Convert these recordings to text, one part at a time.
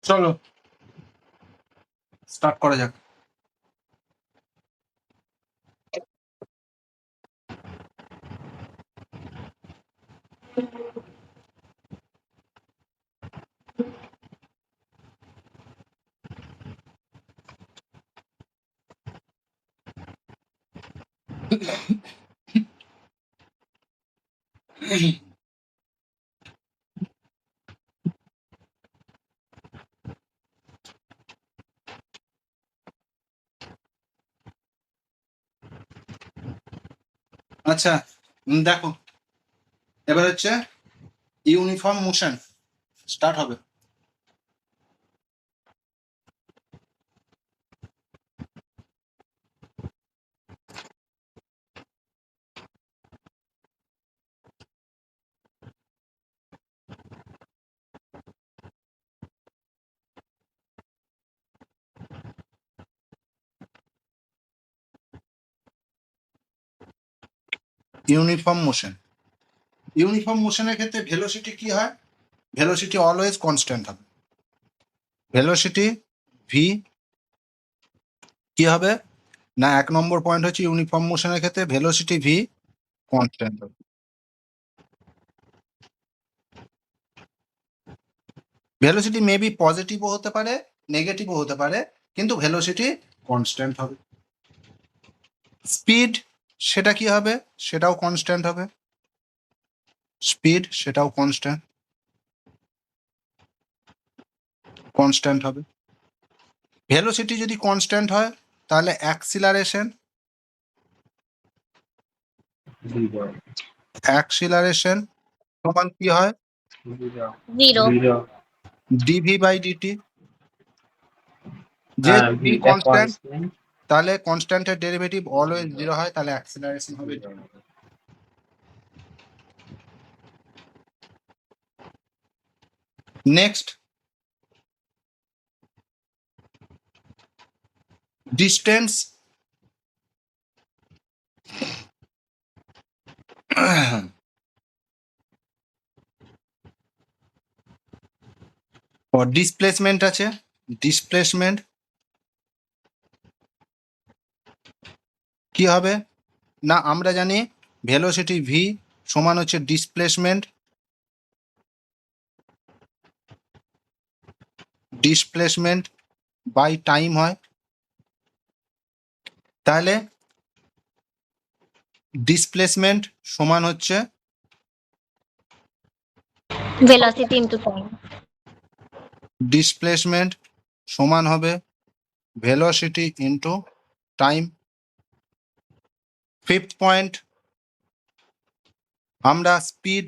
চলো স্টার্ট করা যাক। আচ্ছা, দেখো এবার হচ্ছে ইউনিফর্ম মোশন স্টার্ট হবে। ইউনিফর্ম মোশন, ইউনিফর্ম মোশনের ক্ষেত্রে ভেলোসিটি কি হয়? ভেলোসিটি অলওয়েজ কনস্ট্যান্ট হবে। ভেলোসিটি ভি কি হবে না, 1 নম্বর পয়েন্ট হচ্ছে ইউনিফর্ম মোশনের ক্ষেত্রে ভেলোসিটি ভি কনস্ট্যান্ট হবে। ভেলোসিটি মেবি পজিটিভও হতে পারে, নেগেটিভও হতে পারে, কিন্তু ভেলোসিটি কনস্ট্যান্ট হবে। স্পিড সেটা কি হবে? সেটাও কনস্ট্যান্ট হবে। স্পিড সেটাও কনস্ট্যান্ট হবে। ভেলোসিটি যদি কনস্ট্যান্ট হয় তাহলে অ্যাক্সিলারেশন সমান কি হয়? জিরো। D v by d t. যে ভি কনস্ট্যান্ট তাহলে কনস্ট্যান্টের ডেরিভেটিভ অলওয়েজ 0 হয়, তাহলে অ্যাক্সিলারেশন হবে 0। নেক্সট, ডিস্টেন্স ও ডিসপ্লেসমেন্ট আছে। ডিসপ্লেসমেন্ট কি হবে না, আমরা জানি ভেলোসিটি ভি সমান হচ্ছে ডিসপ্লেসমেন্ট বাই টাইম হয়। তাহলে ডিসপ্লেসমেন্ট সমান হচ্ছে ভেলোসিটি ইনটু টাইম। ডিসপ্লেসমেন্ট সমান হবে velocity into time. Fifth point, আমরা স্পিড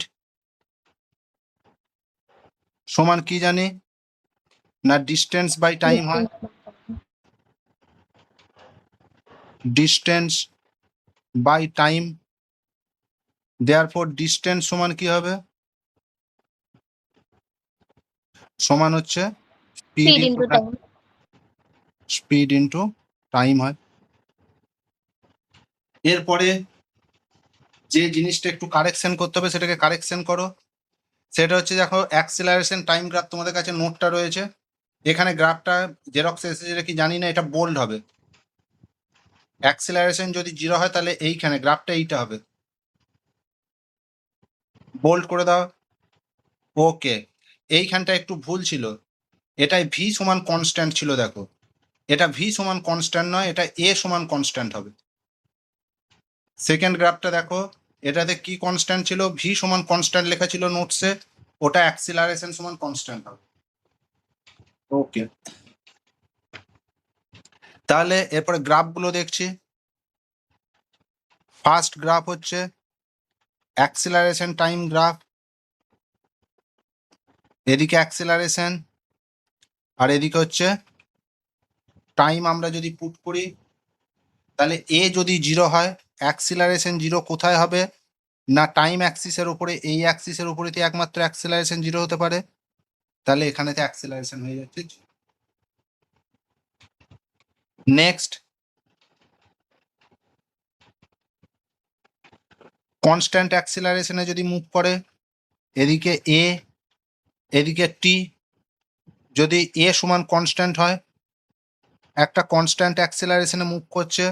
সমান কি জানি না, ডিস্টেন্স বাই টাইম হয়। Distance by time, therefore distance সমান কি হবে? সমান হচ্ছে speed into time. Speed into time হয়। এরপরে যে জিনিসটা একটু কারেকশন করতে হবে সেটাকে কারেকশন করো। সেটা হচ্ছে দেখো, অ্যাক্সিলারেশন টাইম গ্রাফ তোমাদের কাছে নোটটা রয়েছে। এখানে গ্রাফটা জেরক্স এসেছে কি জানি না, এটা বোল্ড হবে। অ্যাক্সিলারেশন যদি 0 হয় তাহলে এইখানে গ্রাফটা এইটা হবে, বোল্ড করে দাও। ওকে, এইখানটা একটু ভুল ছিল, এটাই ভি সমান কনস্ট্যান্ট ছিল। দেখো, এটা ভি সমান কনস্ট্যান্ট নয়, এটা এ সমান কনস্ট্যান্ট হবে। সেকেন্ড গ্রাফটা দেখো, এটাতে কি কনস্ট্যান্ট ছিল? ভি সমান কনস্ট্যান্ট লেখা ছিল নোটসে, ওটা অ্যাক্সিলারেশন সমান কনস্ট্যান্ট হবে। ওকে, তাহলে এরপরে গ্রাফগুলো দেখছি। ফার্স্ট গ্রাফ হচ্ছে অ্যাক্সিলারেশন টাইম গ্রাফ, এদিকে অ্যাক্সিলারেশন আর এদিকে হচ্ছে টাইম। আমরা যদি পুট করি তাহলে এ যদি 0 হয়, অ্যাক্সিলারেশন 0 কোথায় হবে না, টাইম অ্যাক্সিসের উপরে, এই অ্যাক্সিসের উপরেতে একমাত্র অ্যাক্সিলারেশন 0 হতে পারে, তাহলে এখানেতে অ্যাক্সিলারেশন হয়ে যাচ্ছে। নেক্সট, কনস্ট্যান্ট অ্যাক্সিলারেশনে যদি মুভ করে, এদিকে এ এদিকে টি, যদি এ সমান কনস্ট্যান্ট হয়, একটা কনস্ট্যান্ট অ্যাক্সেলারেশনে মুভ করছে,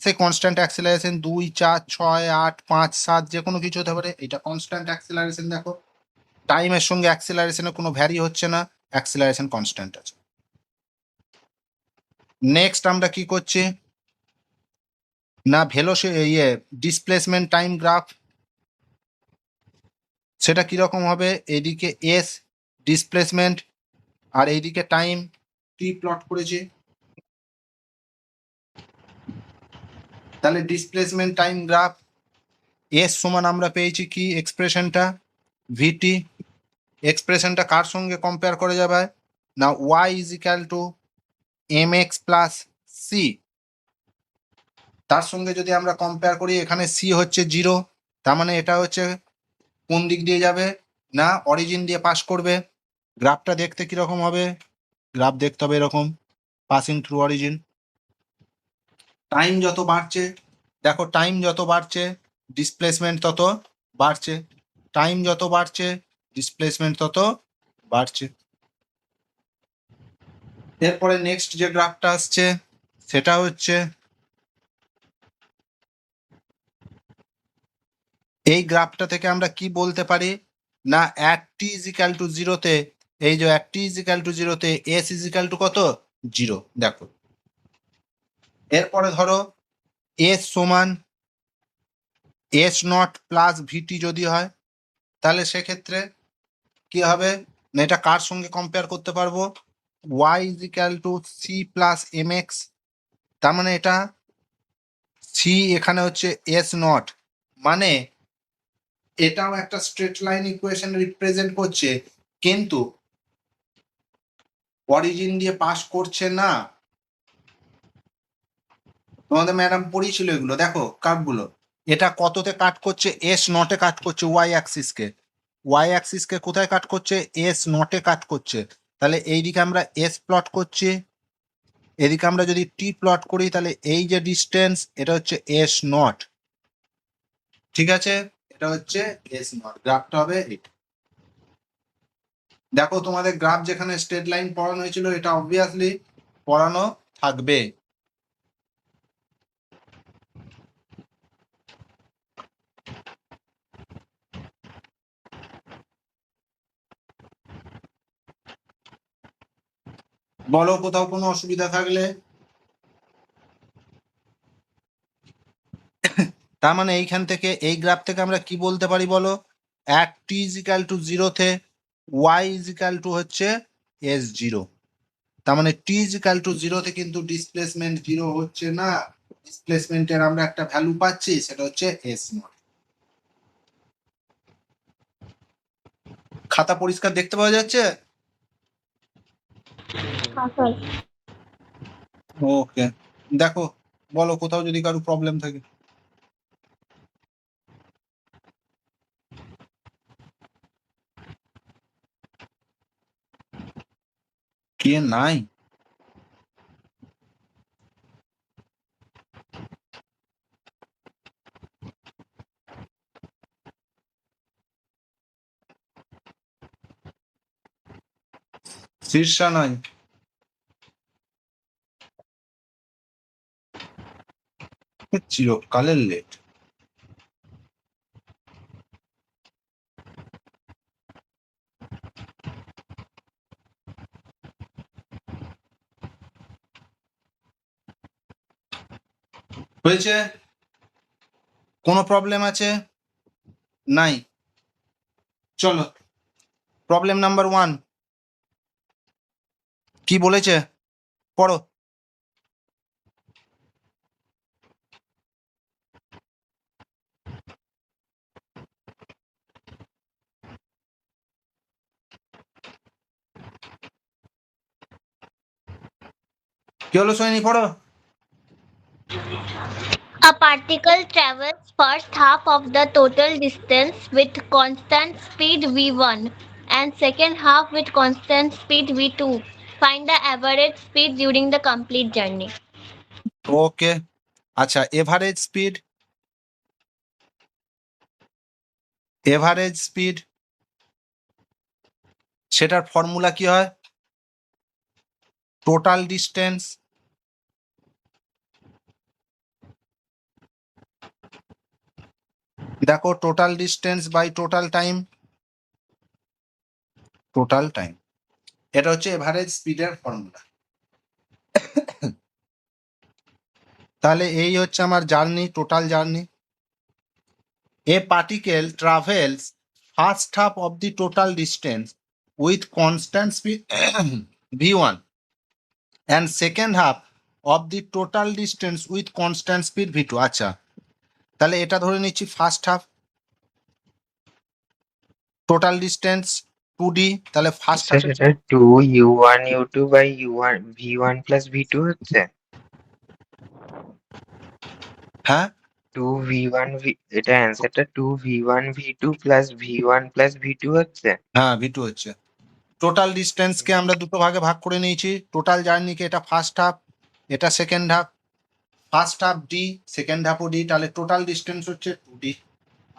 সেই কনস্ট্যান্ট অ্যাক্সেলারেশন 2, 4, 6, 8, 5, 7 যে কোনো কিছু হতে পারে। এটা কনস্ট্যান্ট অ্যাক্সেলারেশন। দেখো টাইমের সঙ্গে অ্যাক্সেলারেশনে কোনো ভ্যারি হচ্ছে না, অ্যাক্সেলারেশন কনস্ট্যান্ট আছে। নেক্সট আমরা কি করছি না, ডিসপ্লেসমেন্ট টাইম গ্রাফ, সেটা কিরকম হবে, এইদিকে এস ডিসপ্লেসমেন্ট আর এইদিকে টাইম টি প্লট করেছি। তাহলে ডিসপ্লেসমেন্ট টাইম গ্রাফ এস সমান আমরা পেয়েছি কি এক্সপ্রেশনটা ভিটি। এক্সপ্রেশনটা কার সঙ্গে কম্পেয়ার করা যাবে না, Y is equal to M X plus C, তার সঙ্গে যদি আমরা কম্পেয়ার করি, এখানে সি হচ্ছে 0, তার মানে এটা হচ্ছে কোন দিক দিয়ে যাবে না, অরিজিন দিয়ে পাস করবে। গ্রাফটা দেখতে কিরকম হবে, গ্রাফ দেখতে হবে এরকম, পাসিং থ্রু অরিজিন। টাইম যত বাড়ছে, দেখো টাইম যত বাড়ছে ডিসপ্লেসমেন্ট তত বাড়ছে, টাইম যত বাড়ছে ডিসপ্লেসমেন্ট তত বাড়ছে। এরপরে নেক্সট যে গ্রাফটা আসছে সেটা হচ্ছে এই গ্রাফটা থেকে আমরা কি বলতে পারি না, at T is equal to 0-তে, এই যে at T is equal to 0-তে এস ইজ ইকাল টু কত 0। দেখো এরপরে ধরো এস সমান এস নট প্লাস ভিটি যদি হয়, তাহলে সেক্ষেত্রে কি হবে না, এটা কার সঙ্গে কম্পেয়ার করতে পারবো, Y is equal to C plus M X, তার মানে এটা সি এখানে হচ্ছে এস নট, মানে এটাও একটা স্ট্রেট লাইন ইকুয়েশন রিপ্রেজেন্ট করছে, কিন্তু অরিজিন দিয়ে পাস করছে না। তোমাদের ম্যাডাম পড়িয়েছিল এগুলো, দেখো কার্ভগুলো, এটা কততে কাট করছে, এস নটে কাট করছে, ওয়াই অ্যাক্সিসকে, ওয়াই অ্যাক্সিসকে কোথায় কাট করছে, এস নটে কাট করছে। তাহলে এইদিকে আমরা এস প্লট করছি, এদিকে আমরা যদি টি প্লট করি, তাহলে এই যে ডিস্টেন্স এটা হচ্ছে এস নট, ঠিক আছে, এটা হচ্ছে এস নট, গ্রাফটা হবে এটা। দেখো তোমাদের গ্রাফ যেখানে স্ট্রেট লাইন পড়ানো হয়েছিল, এটা অবভিয়াসলি পড়ানো থাকবে। বলো কোথাও কোনো অসুবিধা থাকলে। তার মানে এইখান থেকে এই গ্রাফ থেকে আমরা কি বলতে পারি বলো, at T is equal to 0-তে ওয়াই ইজ ইকাল টু হচ্ছে এস 0, তার মানে টি ইজ ইকাল টু 0-তে কিন্তু ডিসপ্লেসমেন্ট 0 হচ্ছে না, ডিসপ্লেসমেন্টের আমরা একটা ভ্যালু পাচ্ছি, সেটা হচ্ছে এস নট। খাতা পরিষ্কার দেখতে পাওয়া যাচ্ছে? ওকে, দেখো বলো কোথাও যদি কারো প্রবলেম থাকে। কে নাই, শীর্ষা নাই, চিরকালের লেট। হয়েছে, কোনো প্রবলেম আছে? নাই। চলো প্রবলেম নাম্বার 1 কি বলেছে পড়ো। কি হলো সোহিনী, পড়ো। A particle travels first half of the total distance with constant speed v1 and second half with constant speed v2. Find the average speed during the complete journey. Okay, আচ্ছা average speed, average speed সেটার formula কি হয়, total distance, দেখো total distance by total time, total time, এটা হচ্ছে average স্পিডের formula. তাহলে এই হচ্ছে আমার journey, total journey. A particle travels first half of the total distance with constant speed v1 and second half of the total distance with constant speed v2। আচ্ছা, তাহলে এটা ধরে নিচ্ছি first half, total distance 2d, তাহলে first sir হাফে এটা 2u1 u2 by u1 v1 plus v2 হচ্ছে হ্যাঁ 2v1 এটা অ্যান্সারটা 2v1 v2 plus v1 plus v2 হচ্ছে। হ্যাঁ v2 হচ্ছে। টোটাল ডিস্টেন্সকে আমরা দুটো ভাগে ভাগ করে নিয়েছি, টোটাল জার্নিকে এটা ফার্স্ট হাফ, এটা second half, first half d, second হাফও ডি, তাহলে টোটাল ডিস্টেন্স হচ্ছে 2d।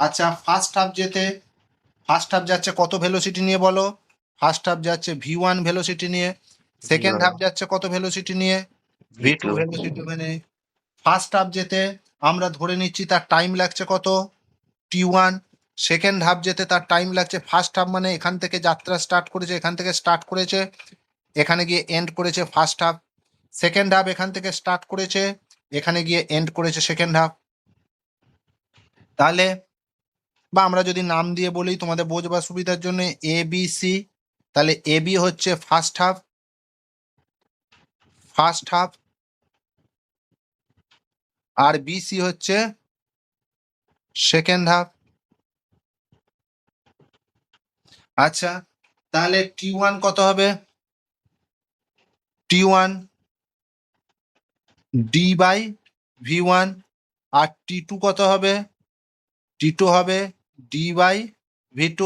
আচ্ছা, ফার্স্ট হাফ যাচ্ছে কত ভেলোসিটি নিয়ে বলো? ফার্স্ট হাফ যাচ্ছে v1 ভেলোসিটি নিয়ে, সেকেন্ড v1 হাফ যাচ্ছে কত ভেলোসিটি নিয়ে? v2 v2 velocity. মানে ফার্স্ট হাফ যেতে আমরা ধরে নিচ্ছি তার টাইম লাগছে কত? t1। সেকেন্ড হাফ যেতে তার টাইম লাগছে, ফার্স্ট হাফ মানে এখান থেকে যাত্রা স্টার্ট করেছে, এখান থেকে স্টার্ট করেছে, এখানে গিয়ে এন্ড করেছে ফার্স্ট হাফ। সেকেন্ড হাফ এখান থেকে স্টার্ট করেছে, এখানে গিয়ে এন্ড করেছে সেকেন্ড হাফ। তাহলে বা আমরা যদি নাম দিয়ে বলি তোমাদের বোঝবার সুবিধার জন্য এ বি সি, তাহলে এ বি হচ্ছে ফার্স্ট হাফ আর বি সি হচ্ছে সেকেন্ড হাফ। আচ্ছা, তাহলে t1 কত হবে? t1 d by v1, R t2 কত হবে? t2 হবে d বাই v2।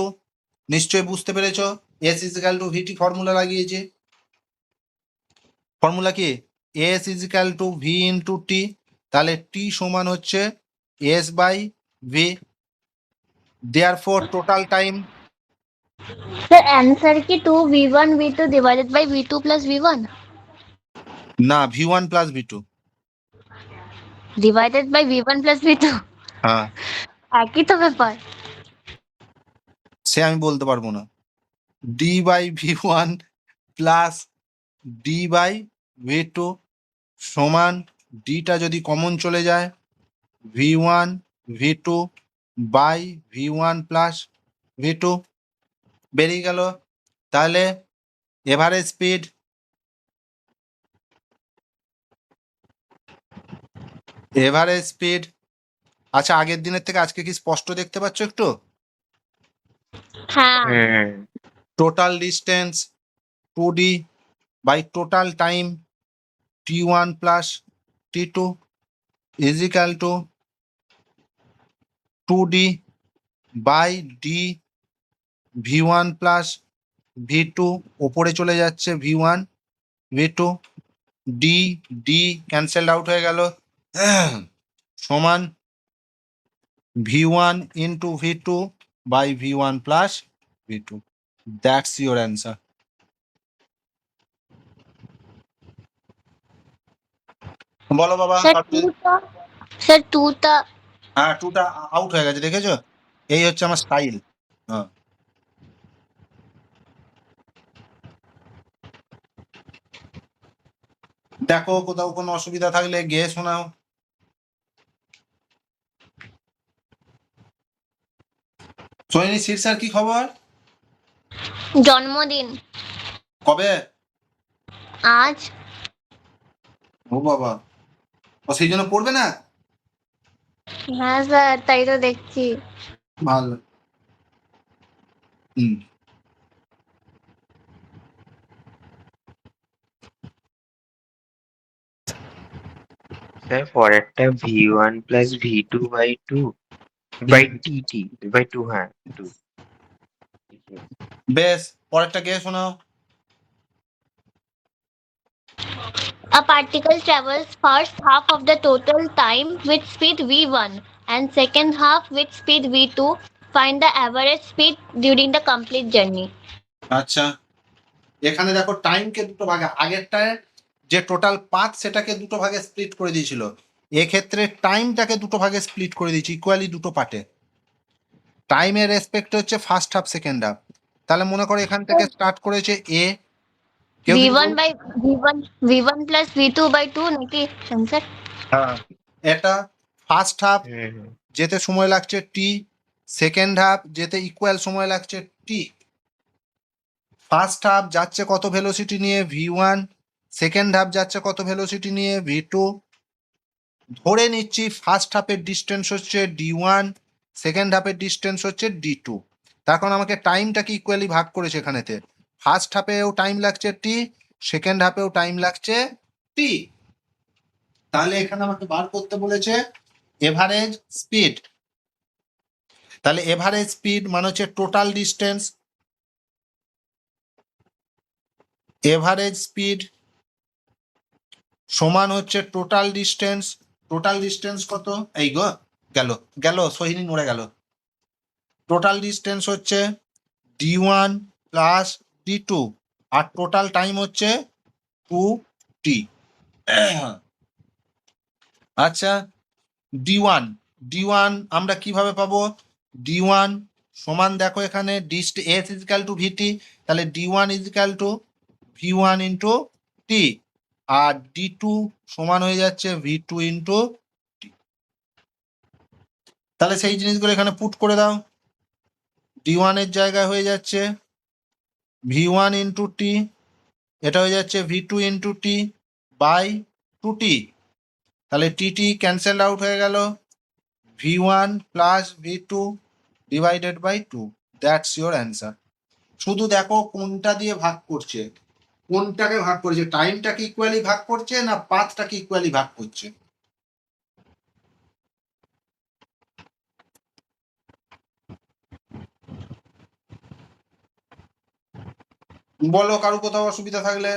নিশ্চয়ই বুঝতে পেরেছো, s is equal to vt formula লাগিয়েছি। ফর্মুলা কি? s is equal to v into টি, তাহলে t সমান হচ্ছে s by v। Therefore total time, Sir, answer ki 2v1 v2 divided by v2 plus v1 না v1 plus v2। divided by v1 plus v2 হ্যাঁ, একই তো ব্যাপার। সে আমি বলতে পারবো না। d by v1 plus d by v2 সমান ডিটা যদি কমন চলে যায় v1 v2 by v1 plus v2 বেরিয়ে গেল। তাহলে এভারেজ স্পিড, আচ্ছা আগের দিনের থেকে আজকে কি স্পষ্ট দেখতে পাচ্ছ একটু? হ্যাঁ, হুম total distance 2d by total time t1 plus t2 is equal to 2d by d v1 plus v2, ওপরে চলে যাচ্ছে v1 v2, d d cancel out হয়ে গেল, সমান v1 into v2 by v1 plus v2। That's your answer. বলো বাবা। Sir টুটা হ্যাঁ, 2টা আউট হয়ে গেছে, দেখেছো? এই হচ্ছে আমার স্টাইল। হ্যাঁ, দেখো কোথাও কোনো অসুবিধা থাকলে গিয়ে শোনাও। সোহিনী শীর্ষার কি খবর? জন্মদিন কবে? আজ। ও বাবা, ও সেই জন্য পড়বে না? হ্যাঁ স্যার, তাই তো দেখছি। ভালো। হুম, স্যার পরেরটা v1 plus v2 by 2 by tt by 2 হ্যাঁ 2 বেশ, পরেরটা গিয়ে শোনাও। A particle travels first half of the total time with speed v1 and second half with speed v2. Find the average speed during the complete journey. আচ্ছা, এখানে দেখো টাইমকে দুটো ভাগে, আগেরটায় যে টোটাল পাথ সেটাকে দুটো ভাগে স্প্লিট করে দিয়েছিল, এক্ষেত্রে টাইমটাকে দুটো ভাগে স্প্লিট করে দিয়েছি ইকুয়ালি দুটো পার্টে। টাইমের রেসপেক্ট হচ্ছে ফার্স্ট হাফ সেকেন্ড হাফ। তাহলে মনে করো এখান থেকে স্টার্ট করেছে এ, কেউ যদি V1 by V1 plus V2 by 2 নাকি आंसर? হ্যাঁ, এটা ফার্স্ট হাফ হুম যেতে সময় লাগছে টি, সেকেন্ড হাফ যেতে ইকুয়াল সময় লাগছে টি। ফার্স্ট হাফ যাচ্ছে কত ভেলোসিটি নিয়ে V1, সেকেন্ড হাফ যাচ্ছে কত ভেলোসিটি নিয়ে V2। ধরে নিচ্ছি ফার্স্ট হাফের ডিস্টেন্স হচ্ছে D1, সেকেন্ড হাফের ডিস্টেন্স হচ্ছে D2। তার কারণ আমাকে টাইমটাকে ইকুয়ালি ভাগ করেছে এখানেতে, ফার্স্ট হাফেও টাইম লাগছে টি, সেকেন্ড হাফেও টাইম লাগছে টি। তাহলে এখানে আমাকে বার করতে বলেছে এভারেজ স্পিড। তাহলে এভারেজ স্পিড মানে হচ্ছে টোটাল ডিস্টেন্স, এভারেজ স্পিড সমান হচ্ছে টোটাল ডিস্টেন্স। টোটাল ডিস্টেন্স কত? এই গো গেল গেল সোহিনী মরে গেল। টোটাল ডিস্টেন্স হচ্ছে D1 প্লাস D2 আর টোটাল টাইম হচ্ছে 2t। আচ্ছা, D1 D1 আমরা কিভাবে পাবো? D1 সমান দেখো এখানে S ইজিক্যাল টু VT, তাহলে D1 is equal to V1 into T, আর D2 সমান হয়ে যাচ্ছে V2 ইন্টু T। তাহলে সেই জিনিসগুলো এখানে পুট করে দাও। D1 এর জায়গায় হয়ে যাচ্ছে V1 ইন্টু T, এটা হয়ে যাচ্ছে V2 into T by 2T। তাহলে TT ক্যান্সেল আউট হয়ে গেল, V1 plus V2 divided by 2, that's your answer. শুধু দেখো কোনটা দিয়ে ভাগ করছে, কোনটাকে ভাগ করছে, টাইমটাকে ইকুয়ালি ভাগ করছে না পাথটাকে ইকুয়ালি ভাগ করছে। বলো কারো কোথাও অসুবিধা থাকলে।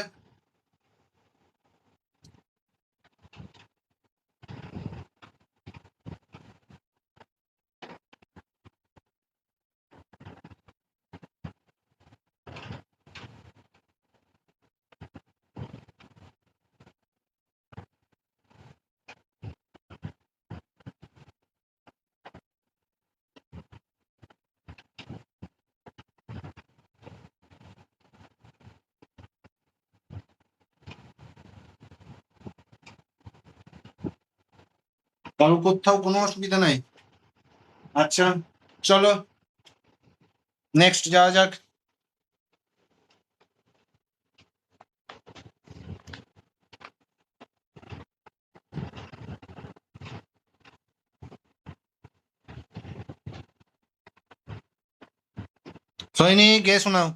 কারো কোথাও কোনো অসুবিধা নাই? আচ্ছা চলো নেক্সট যাওয়া যাক। সোহিনী গে শোনাও।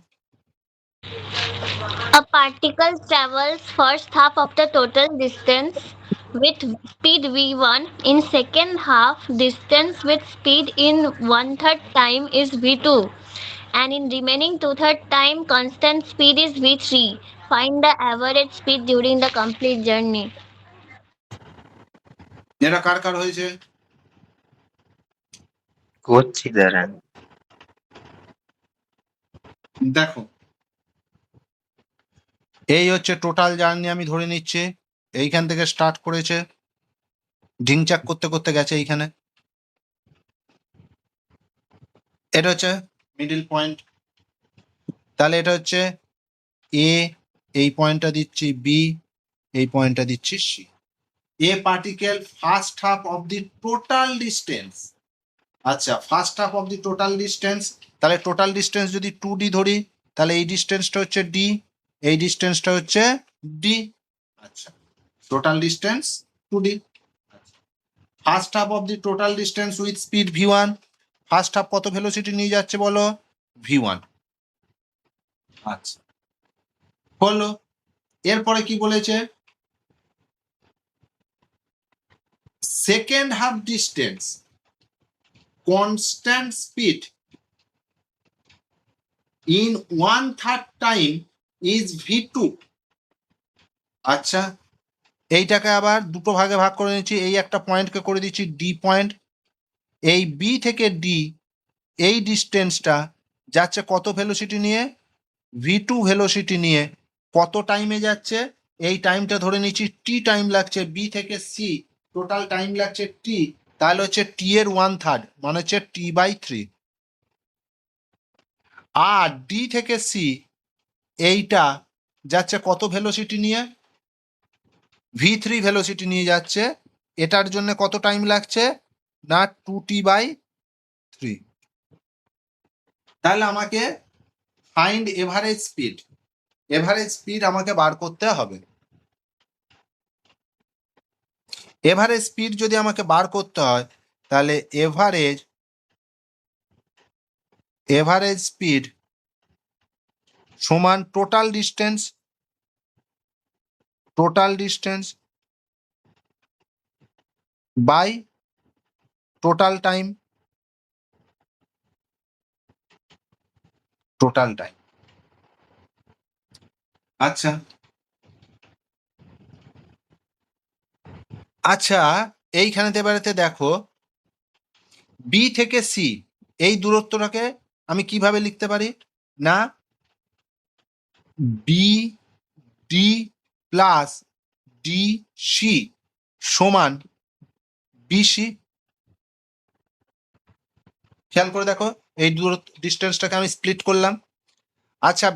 A particle travels first half of the total distance with speed v1 in second half distance with speed in one third time is v2 and in remaining two third time constant speed is v3. Find the average speed during the complete journey. এটা কার কার হয়েছে? করছি দাঁড়ান। দেখো এই হচ্ছে total journey, আমি ধরে নিচ্ছি এইখান থেকে স্টার্ট করেছে, ঢিংচাক করতে করতে গেছে এইখানে, এটা হচ্ছে মিডিল পয়েন্ট। তাহলে এটা হচ্ছে এ, এই পয়েন্টটা দিচ্ছি বি, এই পয়েন্টটা দিচ্ছি C. A particle first half of the total distance. আচ্ছা first half of the total distance, তাহলে টোটাল ডিস্টেন্স যদি 2d ধরি তাহলে এই ডিস্টেন্সটা হচ্ছে ডি, এই ডিস্টেন্সটা হচ্ছে ডি। আচ্ছা total distance 2d। First half of the total distance with speed v1, first half কত ভেলোসিটি নিয়ে যাচ্ছে বলো? v1। আচ্ছা হলো, এরপরে কি বলেছে? Second half distance constant speed in one third time is v2। আচ্ছা এইটাকে আবার দুটো ভাগে ভাগ করে নিচ্ছি, এই একটা পয়েন্টকে করে দিচ্ছি ডি পয়েন্ট, এই বি থেকে ডি এই ডিস্টেন্সটা যাচ্ছে কত ভেলোসিটি নিয়ে? v2 ভেলোসিটি নিয়ে কত টাইমে যাচ্ছে, এই টাইমটা ধরে নিচ্ছি টি টাইম লাগছে, বি থেকে সি টোটাল টাইম লাগছে টি, তাহলে হচ্ছে টি এর 1/3 মানে হচ্ছে t/3। আর ডি থেকে সি এইটা যাচ্ছে কত ভেলোসিটি নিয়ে, v3 ভেলোসিটি নিয়ে যাচ্ছে, এটার জন্য কত টাইম লাগছে না 2t/3। তাহলে আমাকে find average speed, average speed আমাকে বার করতে হবে। এভারেজ স্পিড যদি আমাকে বার করতে হয় তাহলে এভারেজ স্পিড সমান total distance by total time. আচ্ছা এইখানেতে এবারেতে দেখো বি থেকে সি এই দূরত্বটাকে আমি কিভাবে লিখতে পারি না B D plus D C সমান বিসি। খেয়াল করে দেখো এই দূরত্ব ডিস্টেন্সটাকে আমি স্প্লিট করলাম। আচ্ছা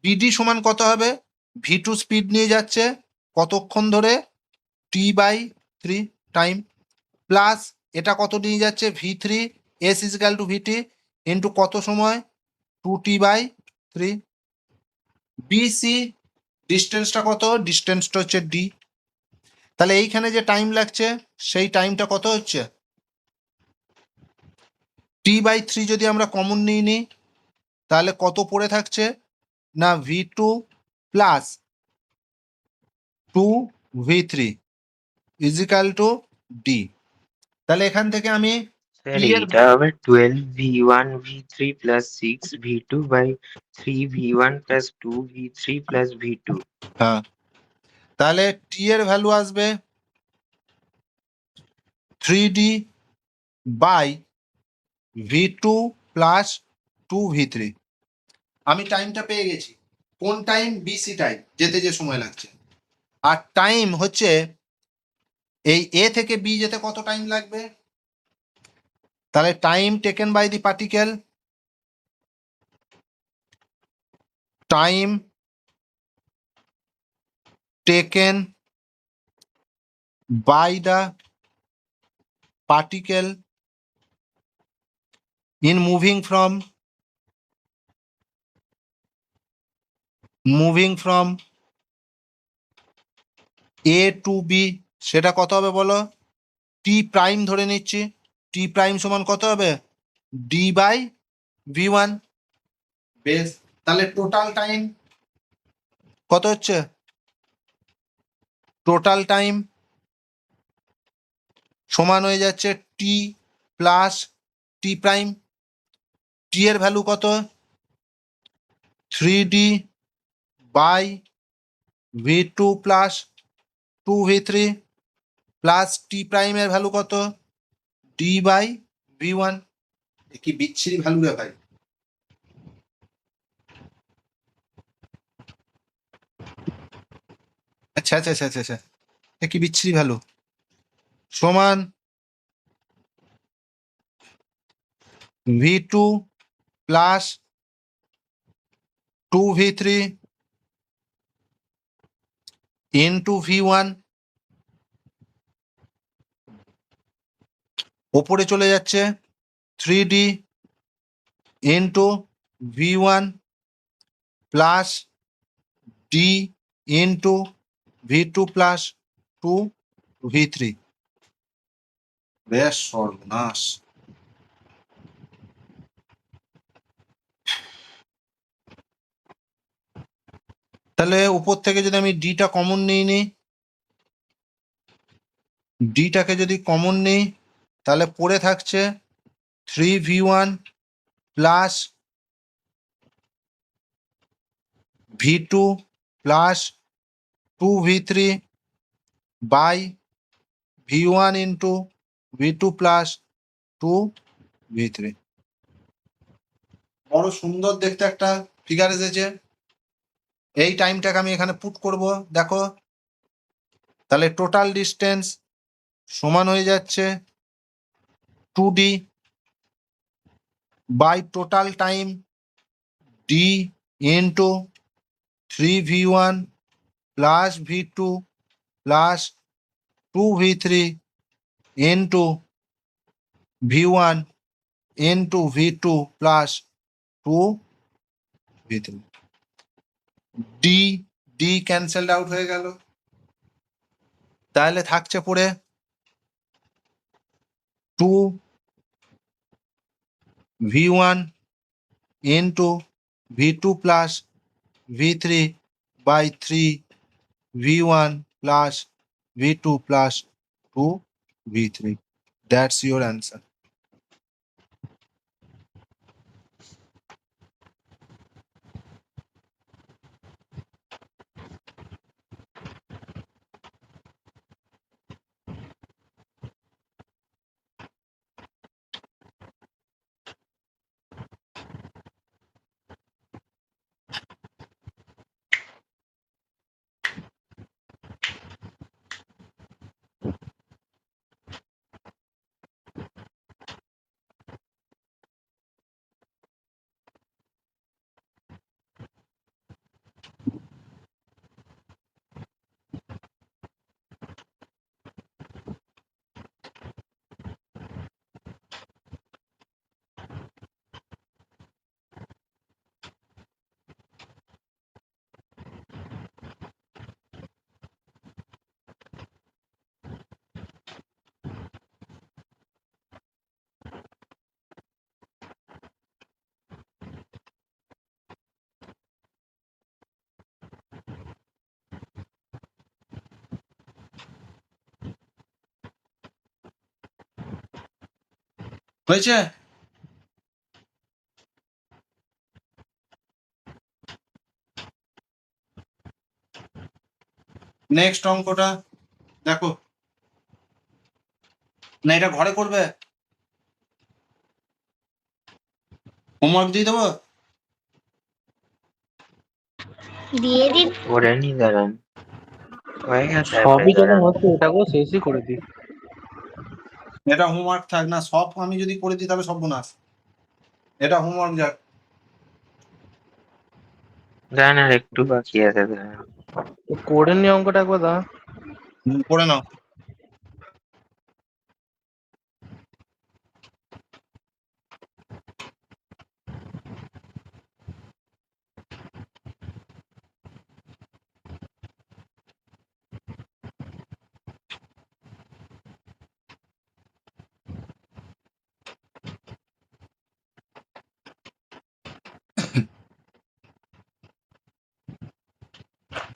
বিডি সমান কত হবে, ভি2 স্পিড নিয়ে যাচ্ছে কতক্ষণ ধরে t/3 টাইম, প্লাস এটা কত নিয়ে যাচ্ছে v3 s ইজিক্যাল টু ভিটি ইন্টু কত সময় 2t/3। বিসি ডিস্টেন্সটা কত, ডিস্টেন্সটা হচ্ছে ডি, তাহলে এইখানে যে টাইম লাগছে সেই টাইমটা কত হচ্ছে t/3 যদি আমরা কমন নিই তাহলে কত পড়ে থাকছে না v2 plus 2v3 is equal two D. তাহলে এখান থেকে আমি স্যার t এর এইটা হবে 12v1 v3 plus 6v2 by 3v1 plus 2v3 plus v2। হ্যাঁ, তাহলে টি এর ভ্যালু আসবে 3d by v2 plus 2v3। আমি টাইমটা পেয়ে গেছি, কোন টাইম, বিসি টাইম, যেতে যে সময় লাগছে। আর টাইম হচ্ছে এই এ থেকে বি যেতে কত টাইম লাগবে, তাহলে time taken by the particle, time taken by the particle in moving from A to B সেটা কত হবে বলো, টি প্রাইম ধরে নিচ্ছি, টি প্রাইম সমান কত হবে d/v1। বেশ, তাহলে টোটাল টাইম কত হচ্ছে, টোটাল টাইম সমান হয়ে যাচ্ছে টি প্লাস টি প্রাইম। টি এর ভ্যালু কত 3d by v2 plus 2v3 plus টি প্রাইমের ভ্যালু কত d/v1। কি বিচ্ছিরি ভ্যালু রে ভাই। আচ্ছা কি বিচ্ছিরি ভ্যালু, সমান v2 plus 2v3 into v1, ওপরে চলে যাচ্ছে 3d into v1 plus d into v2 plus 2v3। বেশ সর্বনাশ। তাহলে উপর থেকে যদি আমি ডিটা কমন নিই, ডিটাকে যদি কমন নিই তাহলে পড়ে থাকছে 3v1 plus v2 plus 2v3 by v1 into v2 plus 2v3। বড় সুন্দর দেখতে একটা ফিগার এসেছে, এই টাইমটাকে আমি এখানে পুট করব। দেখো তাহলে টোটাল ডিস্টেন্স সমান হয়ে যাচ্ছে 2d by total time d into 3v1 plus v2 plus 2v3 into v1 into v2 plus 2v3। d d cancelled out হয়ে গেল, তাহলে থাকছে পড়ে 2v1 into v2 plus v3 by 3v1 plus v2 plus 2v3। That's your answer. হয়েছে? Next অঙ্কটা দেখো, না এটা ঘরে করবে, হোমওয়ার্ক দিয়ে দেবো? দিয়ে দিন। করে নি দাঁড়ান, হয়ে গেছে সবই যখন দাঁড়ান। হচ্ছে এটাকেও শেষই করে দিই। এটা হোমওয়ার্ক থাক না, সব আমি যদি করে দিই তাহলে সব বোনাস। এটা হোমওয়ার্ক যাক। দাঁড়ান আর একটু বাকি আছে, দাঁড়ান। তো করে নি অঙ্কটা একবার দা। করে নাও।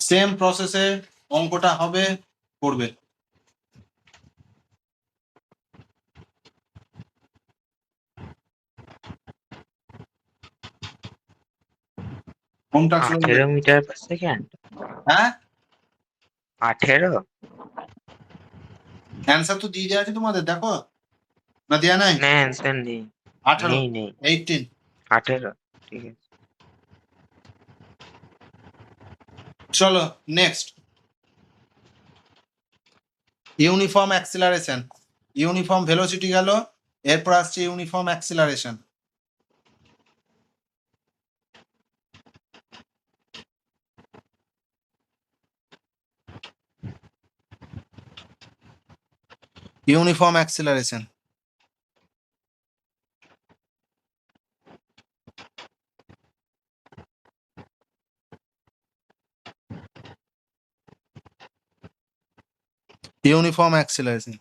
সেম প্রসেসে অঙ্কটা হবে, করবে। হোমটা 18 মিটার পার সেকেন্ড। হ্যাঁ, 18। অ্যান্সার তো দিয়ে দেওয়া আছে তোমাদের, দেখো না দেয়া নাই? না অ্যান্সার নেই, 18, নেই নেই। 18। 18, ঠিক আছে। চলো next, uniform acceleration. Uniform velocity গেল, এরপর আসছে uniform acceleration. Uniform acceleration, uniform acceleration.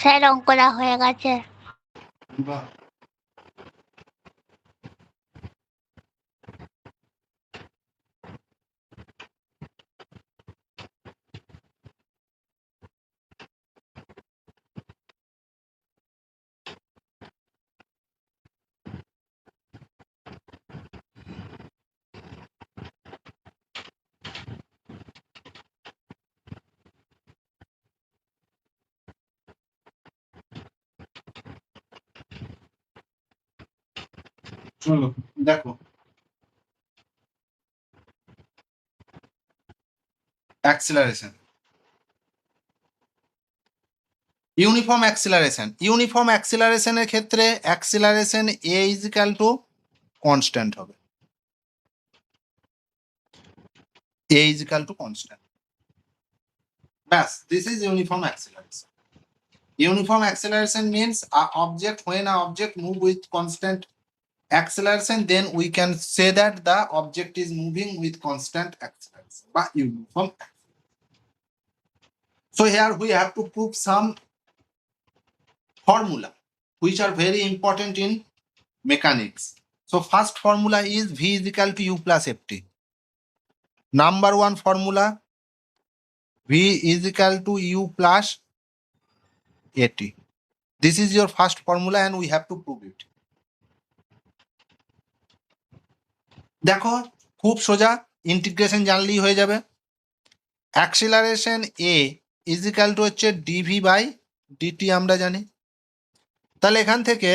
Sir অঙ্কটা হয়ে গেছে। বাহ, চলো দেখো অ্যাক্সিলারেশন, ইউনিফর্ম অ্যাক্সিলারেশন। ইউনিফর্ম অ্যাক্সিলারেশনের ক্ষেত্রে acceleration A is equal to constant হবে, এ ইজ ইকাল টু কনস্ট্যান্ট। ব্যাস, this is uniform acceleration. Uniform acceleration means when an object move with constant acceleration, then we can say that the object is moving with constant acceleration by uniform acceleration. So here we have to prove some formula which are very important in mechanics. So first formula is V is equal to U plus Ft. Number one formula, V is equal to U plus At. This is your first formula and we have to prove it. দেখো খুব সোজা, integration জানলেই হয়ে যাবে। Acceleration A is equal to হচ্ছে DV by DT আমরা জানি। তাহলে এখান থেকে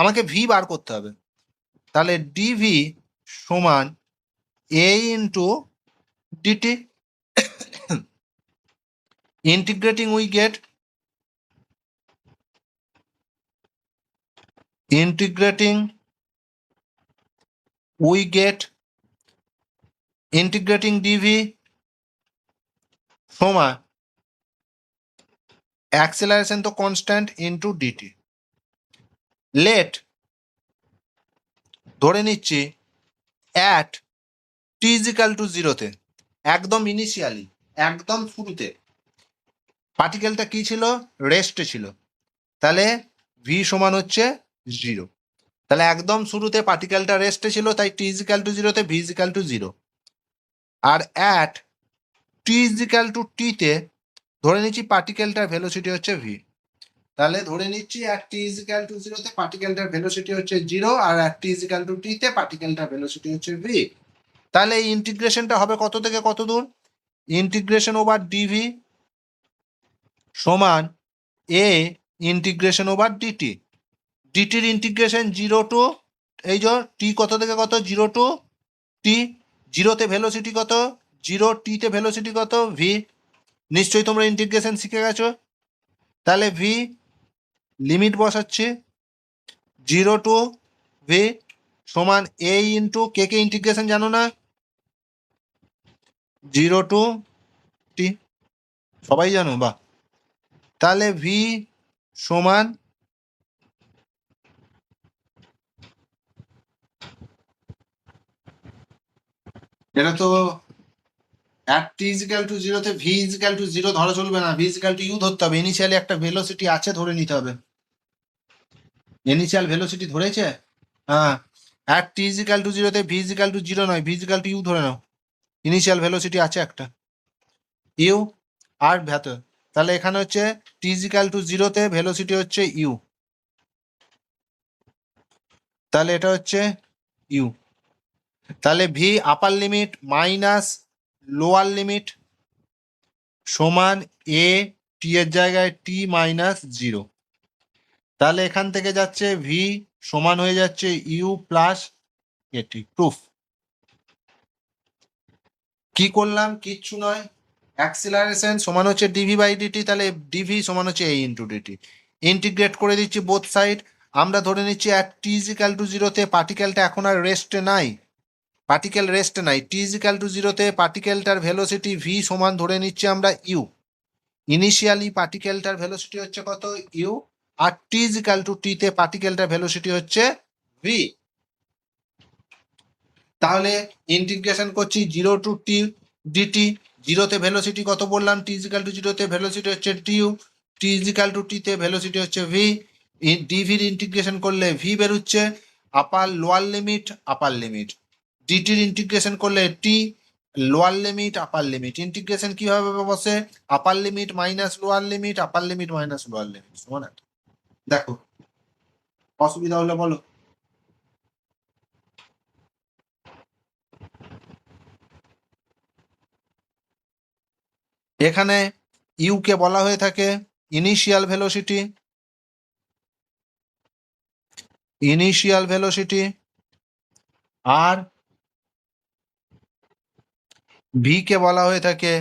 আমাকে ভি বার করতে হবে। তাহলে ডিভি সমান a into dt. Integrating we get integrating dv সমান অ্যাক্সিলারেশন তো কনস্ট্যান্ট ইন্টু ডিটি। লেট ধরে নিচ্ছি at T is equal to জিরোতে, একদম ইনিশিয়ালি, একদম শুরুতে পার্টিকেলটা কি ছিল, রেস্টে ছিল। তাহলে ভি সমান হচ্ছে 0। তাহলে একদম শুরুতে পার্টিকেলটা রেস্টে ছিল, তাই টি ইজ ইকাল টু জিরোতে ভি ইজ ইকাল টু 0। আর at T is equal to টিতে ধরে নিচ্ছি পার্টিকেলটার ভেলোসিটি হচ্ছে ভি। তাহলে ধরে নিচ্ছি at T is equal to জিরোতে পার্টিকেলটার ভেলোসিটি হচ্ছে 0 আর at T is equal to টিতে পার্টিকেলটার ভেলোসিটি হচ্ছে ভি। তাহলে এই ইন্টিগ্রেশনটা হবে কত থেকে কত দূর, ইন্টিগ্রেশন ওভার ডিভি সমান এ ইন্টিগ্রেশন ওভার ডিটি। ডিটির ইন্টিগ্রেশন 0 টু এই যে টি কত থেকে কত, 0 টু টি। জিরোতে ভেলোসিটি কত, 0, টিতে ভেলোসিটি কত, ভি। নিশ্চয়ই তোমরা ইন্টিগ্রেশন শিখে গেছো। তাহলে ভি লিমিট বসাচ্ছি 0 টু ভি সমান a into k K integration জানো না, 0 টু টি, সবাই জানো বা। তাহলে ভি সমান এটা তো at T is equal to জিরোতে ভি ইজ ইকাল টু 0 ধরা চলবে না, v is equal to u ধরতে হবে। ইনিশিয়ালি একটা ভেলোসিটি আছে ধরে নিতে হবে। ইনিশিয়াল ভেলোসিটি ধরেছে, হ্যাঁ। At T is equal to জিরোতে ভি ইজ ইকাল টু 0 নয়, v is equal to u ধরে নাও। ইনিশিয়াল ভেলোসিটি আছে একটা ইউ আর ভেতর। তাহলে এখানে হচ্ছে টি ইজ ইকাল টু জিরোতে ভেলোসিটি হচ্ছে ইউ, তাহলে এটা হচ্ছে ইউ। তাহলে ভি আপার লিমিট মাইনাস লোয়ার লিমিট সমান এ টি এর জায়গায় টি মাইনাস 0। তাহলে এখান থেকে যাচ্ছে ভি সমান হয়ে যাচ্ছে ইউ প্লাস এটি। প্রুফ। কি করলাম, কিচ্ছু নয়, অ্যাক্সিলারেশন সমান হচ্ছে ডিভি বাই ডিটি, তাহলে ডিভি সমান হচ্ছে এ ইন্টু ডিটি। ইন্টিগ্রেট করে দিচ্ছি বোথ সাইড। আমরা ধরে নিচ্ছি at T is equal to জিরোতে পার্টিকেলটা এখন আর রেস্টে নাই, পার্টিকেল রেস্টে নাই। টি ইজ ইকাল টু জিরোতে পার্টিকেলটার ভেলোসিটি ভি সমান ধরে নিচ্ছি আমরা ইউ। ইনিশিয়ালি পার্টিকেলটার ভেলোসিটি হচ্ছে কত, ইউ। আর টি ইজ ইকাল টু টিতে পার্টিকেলটার ভেলোসিটি হচ্ছে ভি। তাহলে ইন্টিগ্রেশন করছি 0 টু টি ডিটি। জিরোতে ভেলোসিটি কত বললাম, টি ইজ ইকাল টু জিরোতে ভেলোসিটি হচ্ছে টিউ। টি ইজিক্যাল টু টিতে ভেলোসিটি হচ্ছে ভি, ডিভির ইন্টিগ্রেশন করলে ভি বেরোচ্ছে, upper lower limit upper limit, ডিটির ইন্টিগ্রেশন করলে t lower limit upper limit. Integration কিভাবে বসে? Upper limit minus lower limit, upper limit minus lower limit সমান একটা। দেখো অসুবিধা হলে বলো। এখানে ইউ কে বলা হয়ে থাকে ইনিশিয়াল ভেলোসিটি, ইনিশিয়াল ভেলোসিটি, আর ভি কে বলা হয়ে থাকে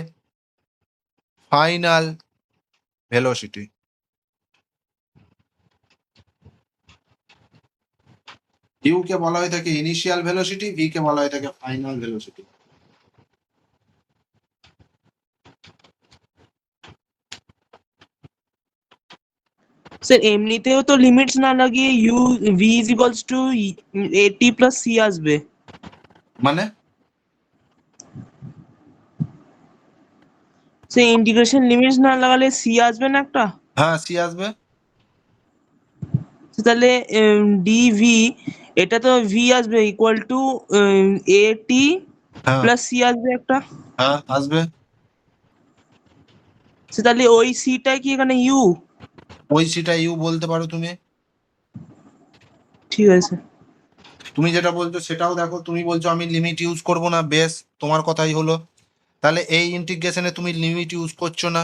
ফাইনাল ভেলোসিটি। ইউ কে বলা হয়ে থাকে ইনিশিয়াল ভেলোসিটি, ভি কে বলা হয়ে থাকে ফাইনাল ভেলোসিটি। স্যার এমনিতেও তো লিমিটস না লাগিয়ে U V is equals to এটি প্লাস সি আসবে। মানে সে ইন্টিগ্রেশন লিমিটস না লাগালে সি আসবে না একটা? হ্যাঁ সি আসবে। তো তাহলে ডিভি এটা তো ভি আসবে ইকুয়াল টু এটি হ্যাঁ প্লাস সি আসবে একটা। হ্যাঁ আসবে। তো তাহলে ওই সিটাই কি এখানে ইউ? ওই সিটা ইউ বলতে পারো তুমি। ঠিক আছে। তুমি যেটা বলছো সেটাও দেখো, তুমি বলছো আমি লিমিট ইউজ করব না, বেশ তোমার কথাই হলো। তাহলে এই ইন্টিগ্রেশনে তুমি লিমিট ইউজ করছো না,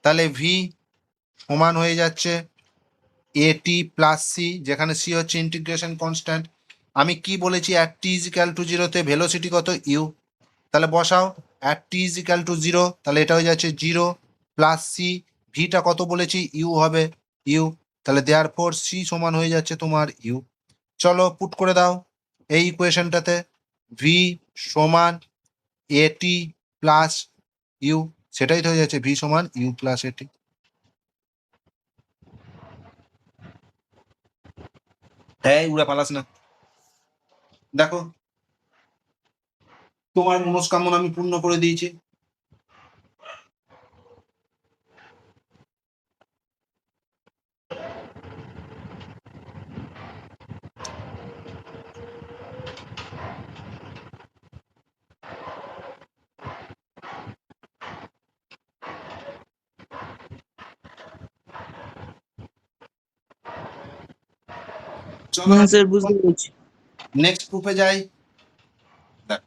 তাহলে ভি সমান হয়ে যাচ্ছে এটি প্লাস সি, যেখানে সি হচ্ছে ইন্টিগ্রেশন কনস্ট্যান্ট। আমি কি বলেছি, at T is equal to জিরোতে ভেলোসিটি কত ইউ, তাহলে বসাও at T is equal two zero, তাহলে এটা হয়ে যাচ্ছে জিরো প্লাস সি, ভিটা কত বলেছি ইউ হবে ইউ, তাহলে দেয়ার ফোর সি সমান হয়ে যাচ্ছে তোমার ইউ। চলো পুট করে দাও এই ইকুয়েশনটাতে, ভি সমান এটি প্লাস ইউ, সেটাই তো হয়ে যাচ্ছে ভি সমান ইউ প্লাস এটি। হ্যাঁ উড়ে পালাস না। দেখো তোমার মনস্কামনা আমি পূর্ণ করে দিয়েছি। চলো স্যার বুঝতে পেরেছি। নেক্সট প্রুফে যাই। দেখ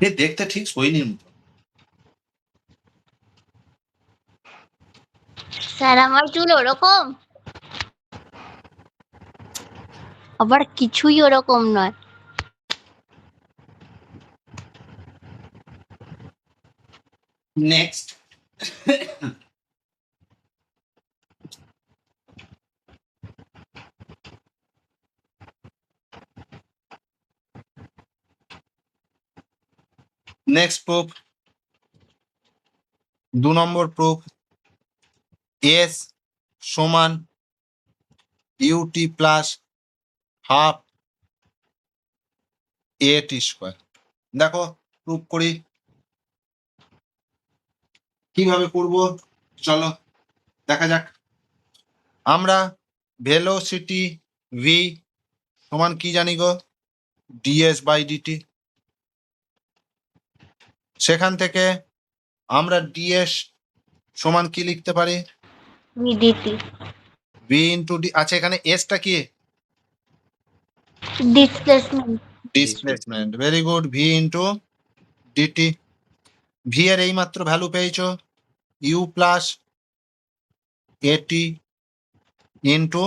এ দেখতে ঠিক সৈনির মতো। স্যার আমার চুল ওরকম? আবার কিছুই ওরকম নয়। নেক্সট নেক্সট প্রুফ, 2 নম্বর প্রুফ, এস সমান ut plus half at square. দেখো প্রুফ করি, কিভাবে করব চলো দেখা যাক। আমরা ভেলোসিটি ভি সমান কি জানি গো, ডিএস বাই ডিটি। সেখান থেকে আমরা ডিএস সমান কি লিখতে পারি, ভিডিটি ভি ইন্টু ডি। আচ্ছা এখানে এসটা কি, displacement. Displacement, very good, v into dt. V এর এই মাত্র ভ্যালু পেয়েছো u plus at into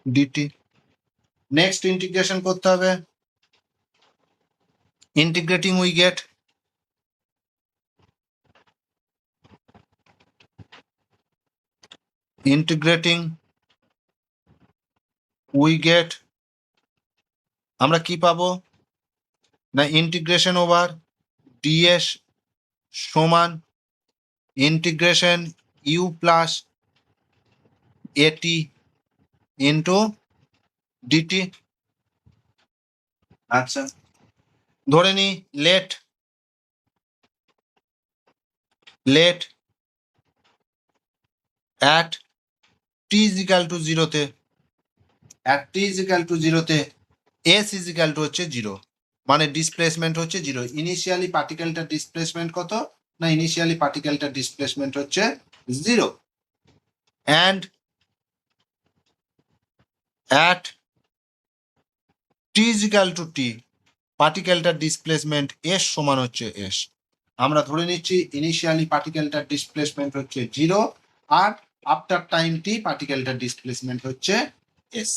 dt. Next integration করতে হবে, integrating we get integrating we get আমরা কি পাবো না, ইন্টিগ্রেশন ওভার ডিএস সমান integration u plus at into dt. আচ্ছা ধরে নি let at t is equal to 0-তে at t is equal to 0-তে s is equal to হচ্ছে 0, মানে ডিসপ্লেসমেন্ট হচ্ছে 0। ইনিশিয়ালি পার্টিকেলটার ডিসপ্লেসমেন্ট কত? না, ইনিশিয়ালি পার্টিকেলটার ডিসপ্লেসমেন্ট হচ্ছে 0, and at t is equal to t পার্টিকেলটার ডিসপ্লেসমেন্ট s সমান হচ্ছে s। আমরা ধরে নিচ্ছি ইনিশিয়ালি পার্টিকেলটার ডিসপ্লেসমেন্ট হচ্ছে 0 আর আফটার টাইম টি পার্টিকেলটার ডিসপ্লেসমেন্ট হচ্ছে s।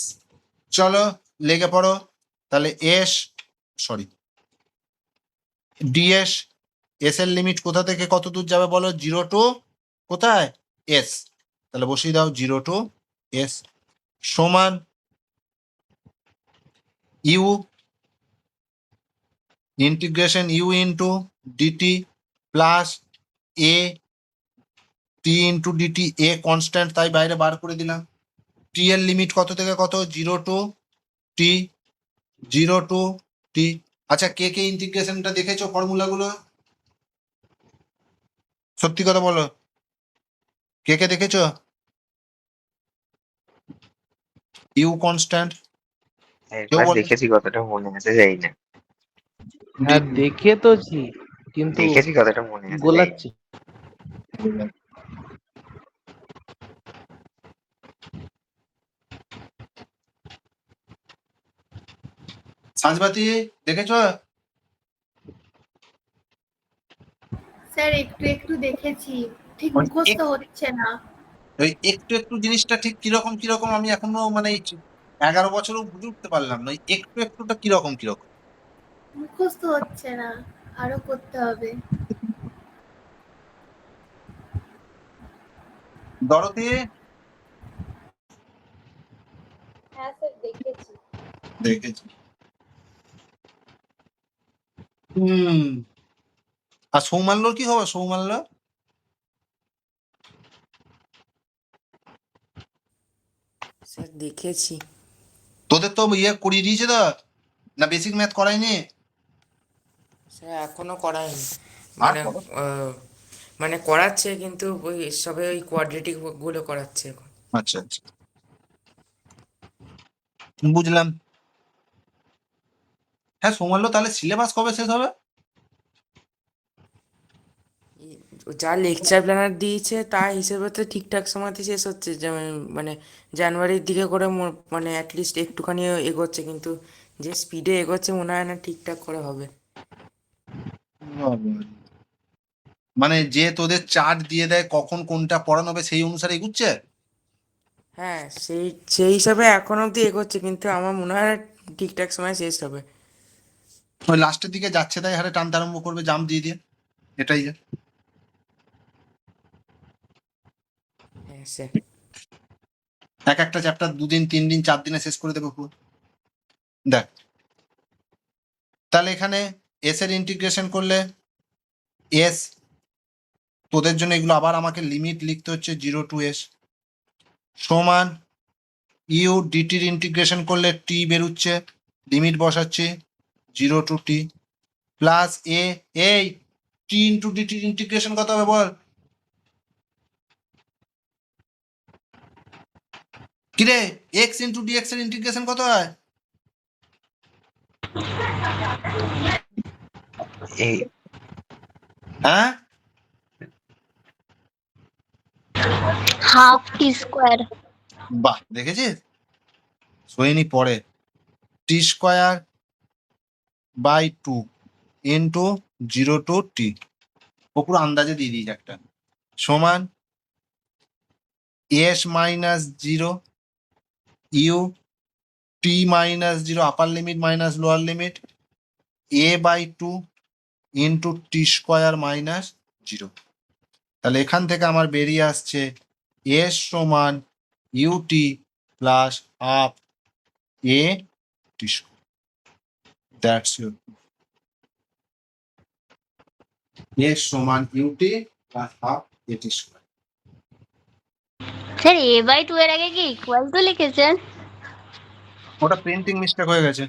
চলো লেগে পড়ো। তাহলে ds s এর লিমিট কোথা থেকে কত দূর যাবে বলো? 0 টু কোথায়? s। তাহলে বসিয়ে দাও 0 টু s সমান u integration u into dt plus a t into dt. a constant তাই বাইরে বার করে দিলাম। t এর লিমিট কত থেকে কত? 0 টু t 0 টু t। আচ্ছা কে কে ইন্টিগ্রেশনটা দেখেছো ফর্মুলাগুলো? সত্যি কথা বলো, কে কে দেখেছো? ইউ কনস্ট্যান্ট কেউ একবার বলে? দেখেছি, কতটা মনে আছে যাই না। হ্যাঁ দেখে তোছি, কিন্তু দেখেছি, কতটা মনে আছে যাই না। গোলাচ্ছি। সাঁঝবাতি দেখেছো? স্যার একটু একটু দেখেছি, ঠিক ওই মুখস্থ হচ্ছে না। ওই একটু একটু জিনিসটা ঠিক কিরকম কিরকম আমি এখনো মানে এই 11 বছরও বুঝে উঠতে পারলাম না। ওই একটু একটুটা কিরকম কিরকম মুখস্থ হচ্ছে না, আরো করতে হবে। দরতি হ্যাঁ স্যার দেখেছি। দেখেছি। আর সৌমাল্যর কি হবে? সৌমাল্য স্যার দেখেছি। তোদের তো ইয়ে করিয়ে দিয়েছে তো, না বেসিক ম্যাথ করায়নি? স্যার এখনো করায়নি, আর মানে করো। মানে করাচ্ছে, কিন্তু ওই সবে ওই কোয়াড্রেটিক গুলো করাচ্ছে এখন। আচ্ছা আচ্ছা বুঝলাম। হ্যাঁ সৌমাল্য তাহলে সিলেবাস কবে শেষ হবে? যা লেকচার প্ল্যানার দিয়েছে তার হিসেবে তো ঠিকঠাক সময়তে শেষ হচ্ছে, যেমন মানে জানুয়ারির দিকে করে মানে অ্যাটলিস্ট একটুখানি এগোচ্ছে, কিন্তু যে স্পিডে এগোচ্ছে মনে হয় না ঠিকঠাক করে হবে। মানে যে তোদের চার্ট দিয়ে দেয় কখন কোনটা পড়ানো হবে সেই অনুসারে এগুচ্ছে? হ্যাঁ সেই সেই হিসাবে এখন অবধি এগোচ্ছে, কিন্তু আমার মনে হয় না ঠিকঠাক সময় শেষ হবে। ওই লাস্টের দিকে যাচ্ছে তাই হারে টানতে আরম্ভ করবে জাম দিয়ে দিয়ে, এটাই যে। হ্যাঁ স্যার। এক একটা চ্যাপ্টার 2 দিন 3 দিন 4 দিনে শেষ করে দেবে পুরো। দেখ তাহলে এখানে এস এর ইন্টিগ্রেশন করলে এস, তোদের জন্য এগুলো আবার আমাকে লিমিট লিখতে হচ্ছে 0 টু s সমান ইউ ডিটির ইন্টিগ্রেশন করলে টি বেরোচ্ছে, লিমিট বসাচ্ছি 0 টু টি প্লাস এ। এই টি ইন্টু ডিটির ইন্টিগ্রেশন কত হবে বল? কিরে এক্স ইন্টু ডিএক্স এর ইন্টিগ্রেশন কত হয়? এই হ্যাঁ half t square. বাহ দেখেছিস, সইনি পড়ে। T square by 2 into 0 to t, ও পুরো আন্দাজে দিয়ে দিয়েছে একটা, সমান s minus 0 u t minus 0 upper limit minus lower limit a by 2 into t square minus 0। তাহলে এখান থেকে আমার বেরিয়ে আসছে এস সমান ut plus half a t square. That's your s সমান ut plus half a t square. Sir a by 2 এর আগে কি ইকুয়াল টু লিখেছেন? ওটা প্রিন্টিং মিস্টেক হয়ে গেছে।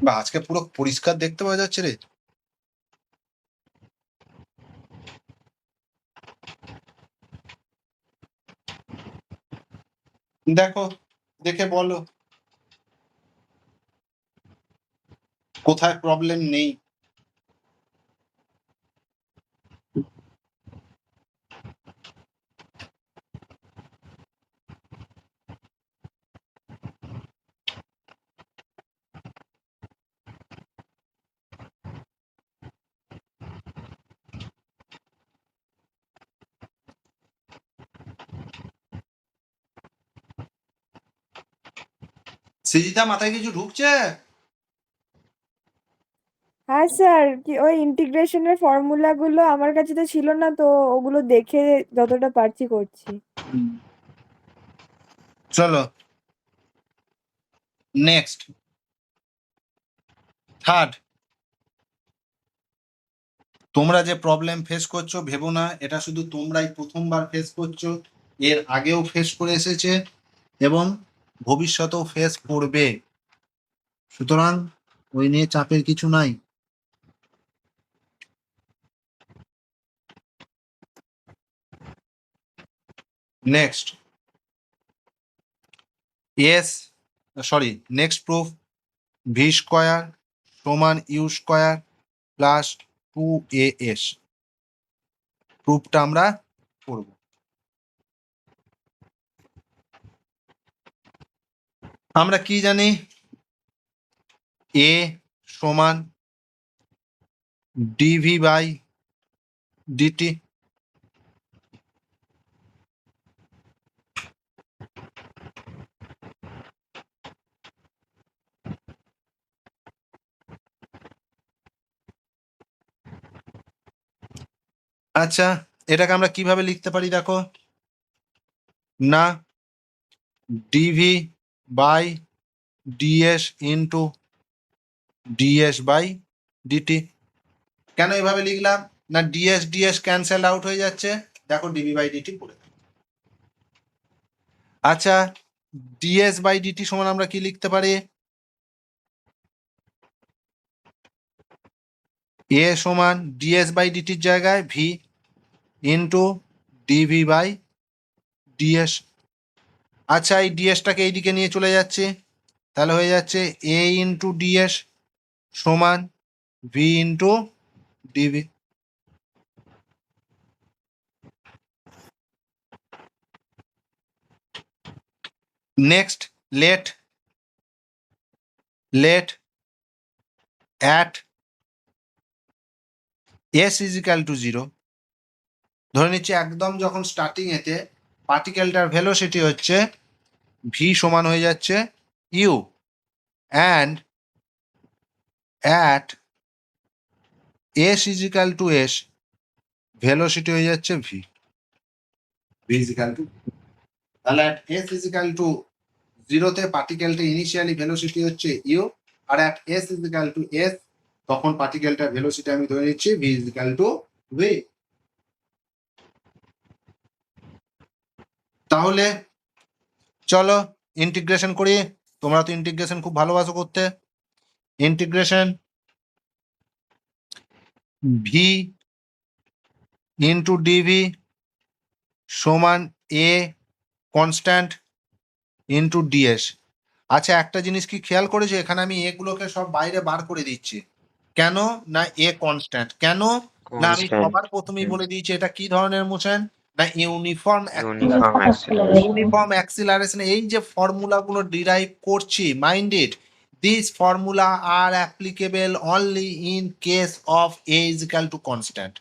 বা আজকে পুরো পরিষ্কার দেখতে পাওয়া যাচ্ছে রে। দেখো, দেখে বলো কোথায় প্রবলেম নেই। সৃজিতা, মাথায় কিছু ঢুকছে? হ্যাঁ স্যার, কি ওই ইন্টিগ্রেশনের ফর্মুলা গুলো আমার কাছে তো ছিল না, তো ওগুলো দেখে যতটা পারছি করছি। চলো নেক্সট, থার্ড। তোমরা যে প্রবলেম ফেস করছো ভেবো না এটা শুধু তোমরাই প্রথমবার ফেস করছো, এর আগেও ফেস করে এসেছে এবং ভবিষ্যতেও ফেস করবে, সুতরাং ওই নিয়ে চাপের কিছু নাই। Next, next proof V square সমান ইউ স্কোয়ার প্লাস 2as। প্রুফটা আমরা করব। আমরা কি জানি? এ সমান ডিভি বাই ডিটি। আচ্ছা, এটাকে আমরা কিভাবে লিখতে পারি দেখো না, dv by ds into ds by dt. কেন এভাবে লিখলাম? না ডিএস ডিএস ক্যান্সেল আউট হয়ে যাচ্ছে, দেখো ডিভি বাই ডিটি পড়ে। আচ্ছা, ডিএস বাই ডিটি সমান আমরা কি লিখতে পারি? এ সমান ডিএস বাই ডিটির জায়গায় v into dv by ds. আচ্ছা, এই ডিএসটাকে এইদিকে নিয়ে চলে যাচ্ছে, তাহলে হয়ে যাচ্ছে এ ইন্টু ডিএস সমান v into dv. Next, let at s is equal to 0। ধরে নিচ্ছি একদম যখন স্টার্টিং এতে পার্টিকেলটার ভেলোসিটি হচ্ছে ভি সমান হয়ে যাচ্ছে u, and at s is equal to s velocity হয়ে যাচ্ছে ভি ইজ ইকাল টু। তাহলে at s is equal to 0-তে পার্টিকেলটা ইনিশিয়ালি ভেলোসিটি হচ্ছে ইউ, আর at s is equal to s তখন পার্টিকেলটার ভেলোসিটি আমি ধরে নিচ্ছি v is equal to v. তাহলে চলো ইন্টিগ্রেশন করি। তোমরা তো ইন্টিগ্রেশন খুব ভালোবাসো করতে। ইন্টিগ্রেশন ভি ইন্টু ডিভি সমান এ কনস্ট্যান্ট ইন্টু ডিএস। আচ্ছা, একটা জিনিস কি খেয়াল করেছো? এখানে আমি এগুলোকে সব বাইরে বার করে দিচ্ছি। কেন? না এ কনস্ট্যান্ট। কেন? না আমি Constant. সবার প্রথমেই বলে দিয়েছি এটা কি ধরনের মোশন, না uniform Uniform acceleration. Uniform acceleration. এই যে ফর্মুলাগুলো ডিরাইভ করছি, mind it, this formula are applicable only in case of a is equal to constant.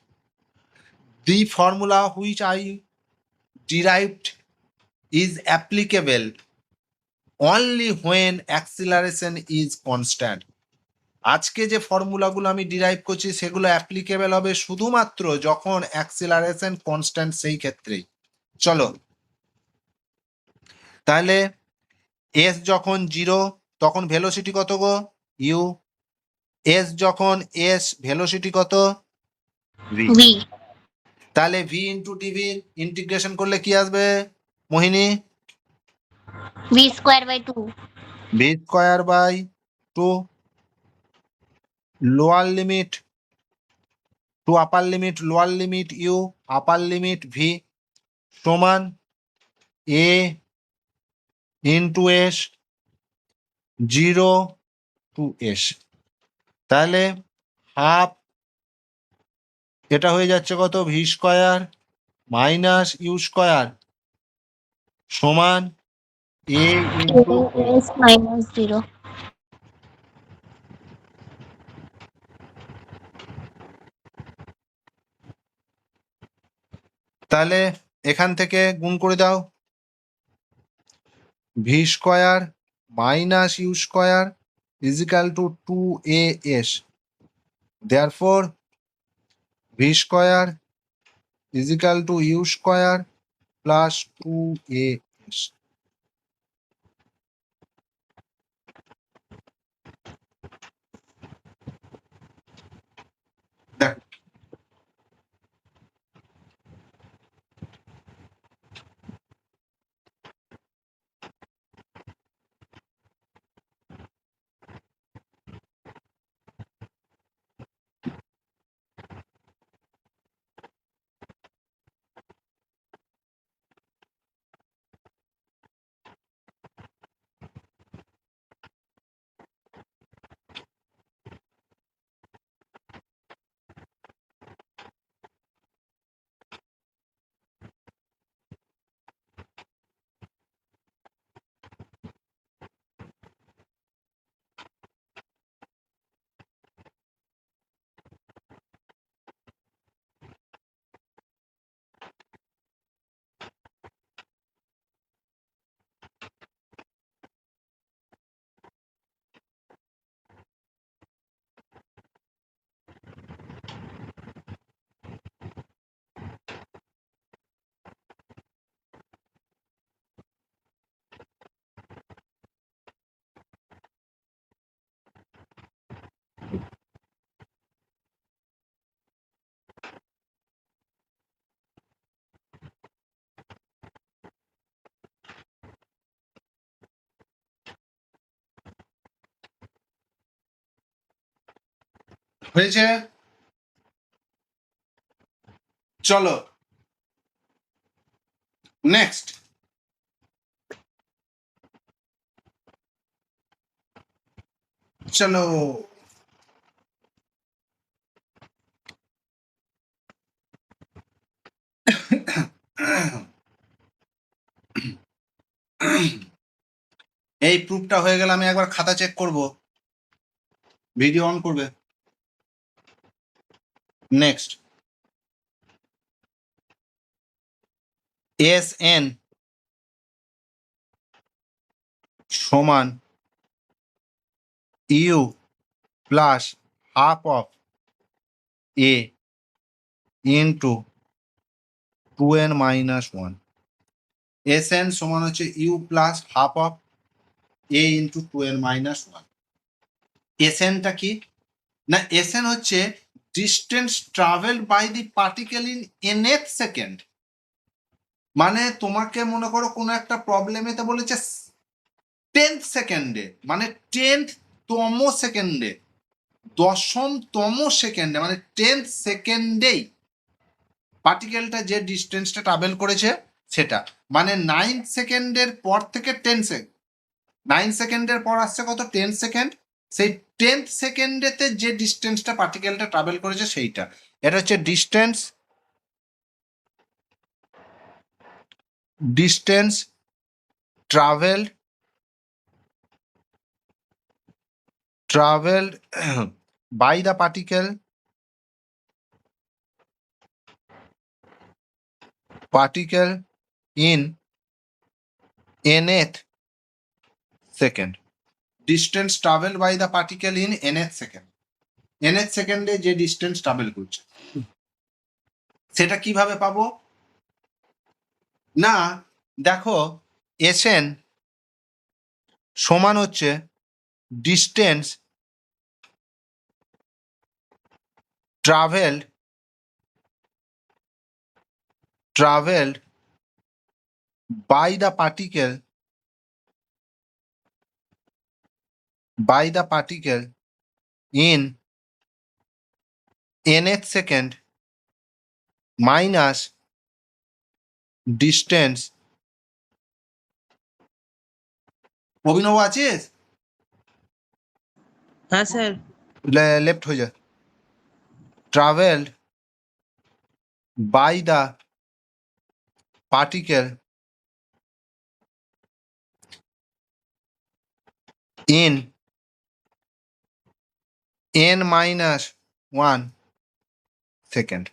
The formula which I derived is applicable only when acceleration is constant. আজকে যে ফর্মুলাগুলো আমি derive করছি সেগুলো applicable হবে শুধুমাত্র যখন অ্যাক্সিলারেশন কনস্ট্যান্ট, সেই ক্ষেত্রেই। চলো তাহলে এস যখন 0 তখন ভেলোসিটি কত গো? ইউ। এস যখন এস ভেলোসিটি কত? ভি। V. তাহলে ভি ইন্টু ডিভি ইন্টিগ্রেশন করলে কি আসবে Mohini? V square by 2. V square by 2। Lower limit to upper limit lower limit u upper limit v সমান a into s 0 to s. তাহলে half এটা হয়ে যাচ্ছে কত v square minus u square সমান এ ইন্টু S minus 0. তাহলে এখান থেকে গুণ করে দাও v square minus u square is equal to 2as therefore v square is equal to u square plus 2as। দেখ হয়েছে। চলো নেক্সট চলো এই প্রুফটা হয়ে গেলে আমি একবার খাতা চেক করব। ভিডিও অন করবে। নেক্সট এস এন সমান u plus half of a into 2n minus 1। S n সমান হচ্ছে u plus half of a into 2n minus 1। S এনটা কি না, এস এন হচ্ছে distance travel by the particle in nth second. মানে তোমাকে মনে করো কোনো একটা প্রবলেমেতে বলেছে 10th সেকেন্ডে, মানে 10th তম সেকেন্ডে, 10তম সেকেন্ডে, মানে 10th সেকেন্ডেই পার্টিকেলটা যে ডিস্টেন্সটা ট্রাভেল করেছে সেটা, মানে 9 সেকেন্ডের পর থেকে 10 সেকেন্ড, 9 সেকেন্ডের পর আসছে কত 10 সেকেন্ড, সেই 10th সেকেন্ডেতে যে ডিস্টেন্সটা পার্টিকেলটা ট্রাভেল করেছে সেইটা, এটা হচ্ছে distance travelled by the particle in nth second. Distance traveled by the particle in nth second. nth সেকেন্ডে যে ডিস্টেন্স ট্রাভেল করছে সেটা কিভাবে পাবো না, দেখো এসএন সমান হচ্ছে distance traveled by the particle in nth second minus distance. Abhinav আছিস? হ্যাঁ স্যার। লেফট হয়ে যা। Travelled by the particle in n minus 1 second.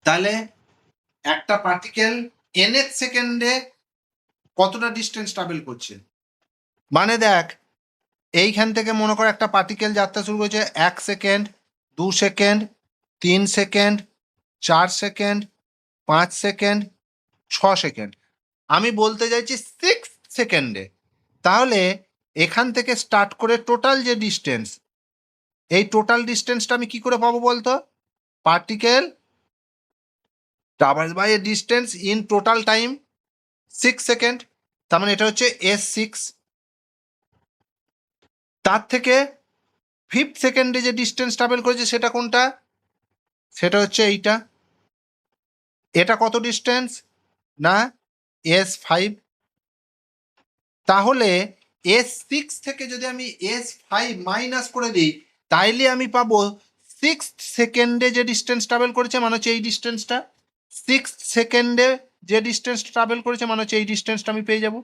তাহলে একটা পার্টিকেল nth সেকেন্ডে কতটা ডিস্টেন্স ট্রাভেল করছে? মানে দেখ, এইখান থেকে মনে কর একটা পার্টিকেল যাত্রা শুরু করেছে 1 second, 2 second, 3 second, 4 second, 5 second, 6 second. আমি বলতে চাইছি 6 সেকেন্ডে। তাহলে এখান থেকে স্টার্ট করে টোটাল যে ডিস্টেন্স, এই টোটাল ডিস্টেন্সটা আমি কি করে পাবো বলতো? Particle traverse by a distance in total time 6 second. তার মানে এটা হচ্ছে S6। তার থেকে 5th সেকেন্ডে যে ডিস্টেন্স ট্রাভেল করেছে সেটা কোনটা? সেটা হচ্ছে এইটা। এটা কত ডিস্টেন্স? না S5। তাহলে S6 থেকে যদি আমি S5 মাইনাস করে দিই, তাইলে আমি পাবো 6th সেকেন্ডে যে ডিস্টেন্স ট্রাভেল করেছে মানে হচ্ছে এই ডিস্টেন্সটা। 6th সেকেন্ডে যে ডিস্টেন্স ট্রাভেল করেছে মানে হচ্ছে এই ডিস্টেন্সটা আমি পেয়ে যাব।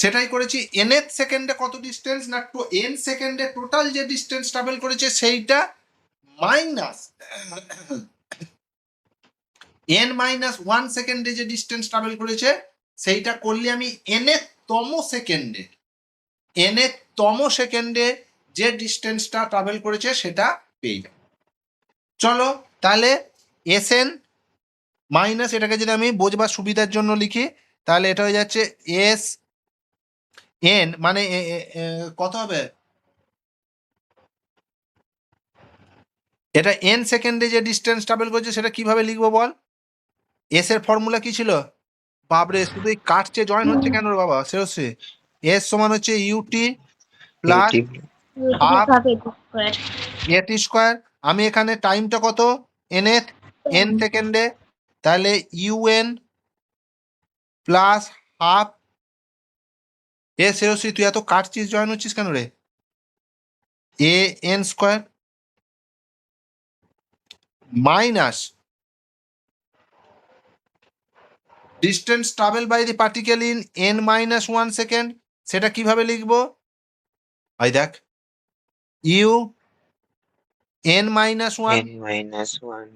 সেটাই করেছি। nth সেকেন্ডে কত ডিস্টেন্স? না n সেকেন্ডে টোটাল যে ডিস্টেন্স ট্রাভেল করেছে সেইটা মাইনাস n মাইনাস 1 সেকেন্ডে যে ডিস্টেন্স ট্রাভেল করেছে সেইটা করলে আমি nth-তম সেকেন্ডে যে ডিস্টেন্সটা ট্রাভেল করেছে সেটা পেয়ে যাব। চলো তাহলে Sn মাইনাস, এটাকে যদি আমি বোঝবার সুবিধার জন্য লিখি তাহলে এটা হয়ে যাচ্ছে Sn মানে কত হবে? এটা n সেকেন্ডে যে ডিস্টেন্স ট্রাভেল করেছে সেটা কিভাবে লিখবো বল? এস এর ফর্মুলা কি ছিল? বাবরে, শুধু এই কাটছে জয়েন হচ্ছে কেন রে বাবা? সেরসি এস সমান হচ্ছে ut plus half at square. আমি এখানে টাইমটা কত? n সেকেন্ডে, তাহলে ইউএন প্লাস হাফ এ সেরসি। তুই এত কাটছিস জয়েন হচ্ছিস কেন রে? A n square minus distance travel by the particle in n minus 1 second. সেটা কিভাবে লিখবো? এই দেখ, u n minus 1 n minus 1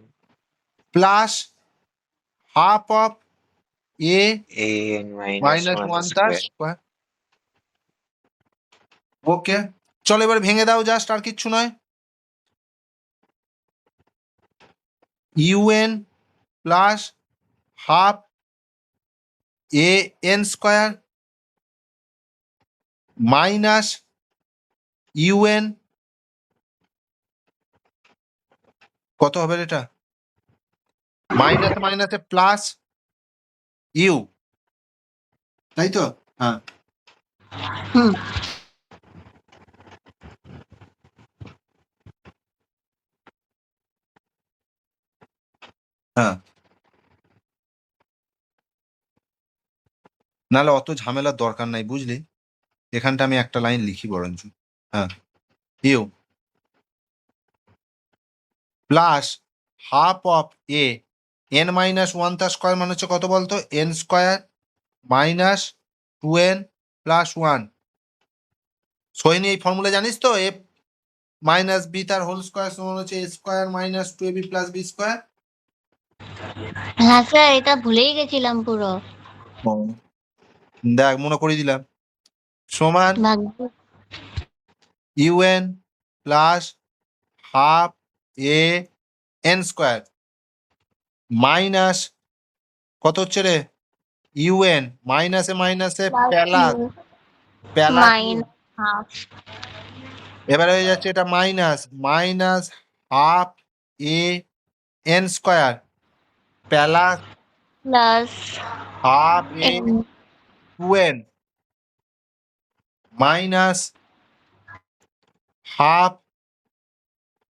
plus half of a a n minus minus 1 1 তার square. স্কোয়ার। ওকে, চলো এবার ভেঙে দাও, জাস্ট আর কিচ্ছু নয়। ইউএন প্লাস হাফ এ এন স্কোয়ার মাইনাস ইউএন, কত হবে এটা? মাইনাস মাইনাসে প্লাস ইউ, তাই তো? হ্যাঁ, হ্যাঁ, নাহলে অত ঝামেলার দরকার নাই, বুঝলি? এখানটা আমি একটা লাইন লিখি বরঞ্চ। হ্যাঁ, u plus half of a n minus 1 তার স্কোয়ার মানে হচ্ছে কত বলতো? N square minus 2n plus 1। Sohini এই ফর্মুলা জানিস তো? এ মাইনাস বি তার হোল স্কোয়ার সমান হচ্ছে a square minus 2ab plus b square. হ্যাঁ স্যার, এটা ভুলেই গেছিলাম পুরো। দেখ, মনে করিয়ে দিলাম। সমান ভাগ্য। ইউএন প্লাস হাফ এ এন স্কোয়ার মাইনাস কত হচ্ছে রে? ইউএন মাইনাসে মাইনাসে প্যালাস প্যালাস Minus half এবারে হয়ে যাচ্ছে এটা মাইনাস মাইনাস হাফ এ এন স্কোয়ার প্যালাস plus হাফ এ n 2n মাইনাস হাফ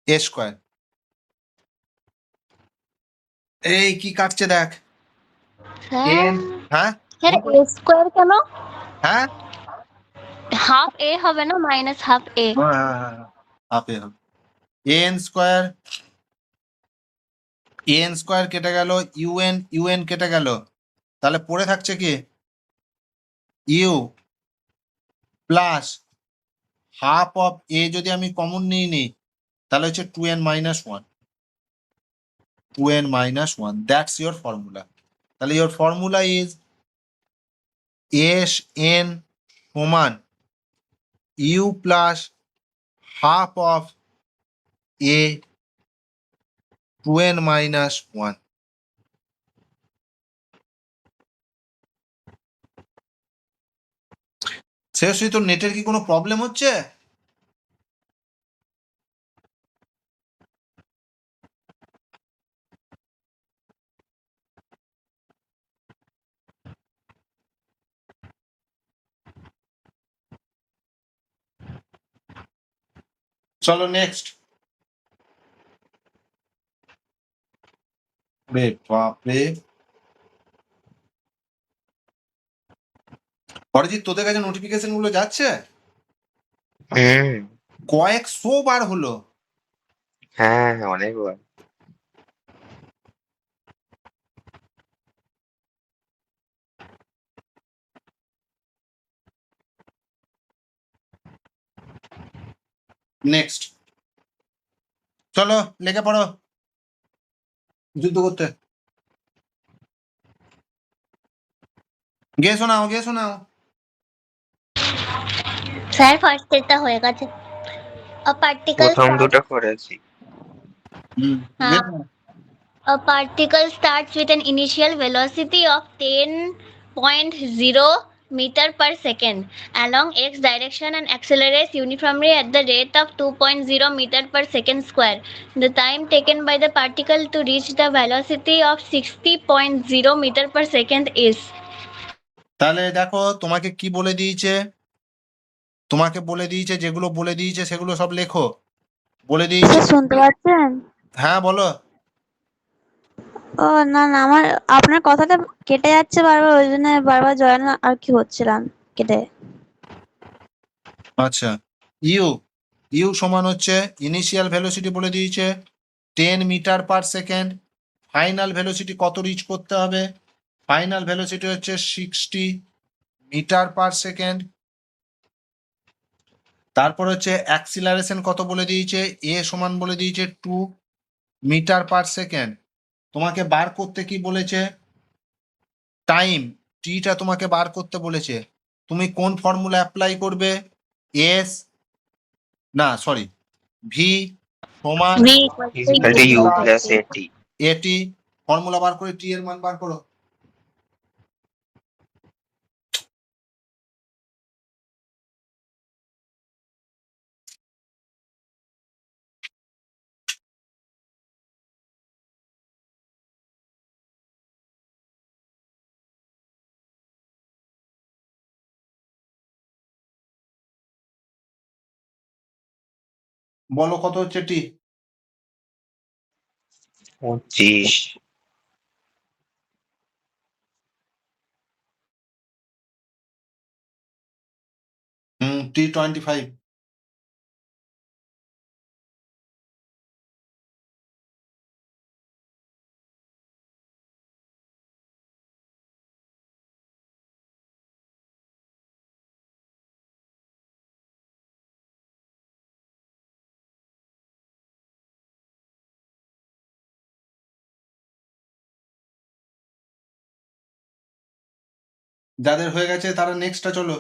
এ স্কোয়ার। এই কি কাটছে দেখ। স্যার এন, হ্যাঁ স্যার এ স্কোয়ার কেন? হ্যাঁ হাফ এ হবে না, মাইনাস হাফ এ। হাফ এ হবে। এন স্কোয়ার, এন স্কোয়ার কেটে গেল, ইউএন ইউএন কেটে গেল, তাহলে পড়ে থাকছে কি ইউ প্লাস হাফ অফ এ। যদি আমি কমন নিয়ে নিই তাহলে হচ্ছে 2n minus 1, 2n minus 1, that's your formula. তাহলে your formula is s n সমান u plus half of a 2n minus 1। শেষই তোর নেটের কি কোনো প্রবলেম হচ্ছে? চলো নেক্সট। রে বাপরে, অরিজিৎ তোদের কাছে নোটিফিকেশন গুলো যাচ্ছে? হুম। কয়েকশো বার হলো। হ্যাঁ, অনেকবার। নেক্সট চলো লেগে পড়ো যুদ্ধ করতে। গে শোনাও, গে শোনাও। স্যার ফার্স্ট এটা হয়ে গেছে। A particle প্রথম starts, দুটো করেছি। গে uh, শোনাও। a particle starts with an initial velocity of 10.0 meter per second along x direction and accelerates uniformly at the rate of 2.0 meter per second square. The time taken by the particle to reach the velocity of 60.0 meter per second is. তাহলে দেখো তোমাকে কি বলে দিয়েছে, তোমাকে বলে দিয়েছে যেগুলো বলে দিয়েছে সেগুলো সব লেখো। বলে দিয়েছে, স্যার শুনতে পাচ্ছেন? হ্যাঁ বলো। ও না না, আমার আপনার কথাটা কেটে যাচ্ছে বারবার, ওই জন্য বারবার জয়েন আর কি হচ্ছিলাম কেটে। আচ্ছা, ইউ, ইউ সমান হচ্ছে ইনিশিয়াল ভেলোসিটি বলে দিয়েছে 10 metre per second. Final velocity কত রিচ করতে হবে? ফাইনাল ভেলোসিটি হচ্ছে 60 মিটার পার সেকেন্ড। তারপর হচ্ছে অ্যাক্সিলারেশন কত বলে দিয়েছে, এ সমান বলে দিয়েছে 2 মিটার পার সেকেন্ড। তোমাকে বার করতে কি বলেছে? টাইম, টিটা তোমাকে বার করতে বলেছে। তুমি কোন ফর্মুলা অ্যাপ্লাই করবে? এস, না সরি, ভি সমান V equals to equal U to u plus plus A. At. এটি। ফর্মুলা বার করে টি এর মান বার করো। বলো কত হচ্ছে টি? 25। টি 25। যাদের হয়ে গেছে তারা নেক্সটটা চলো।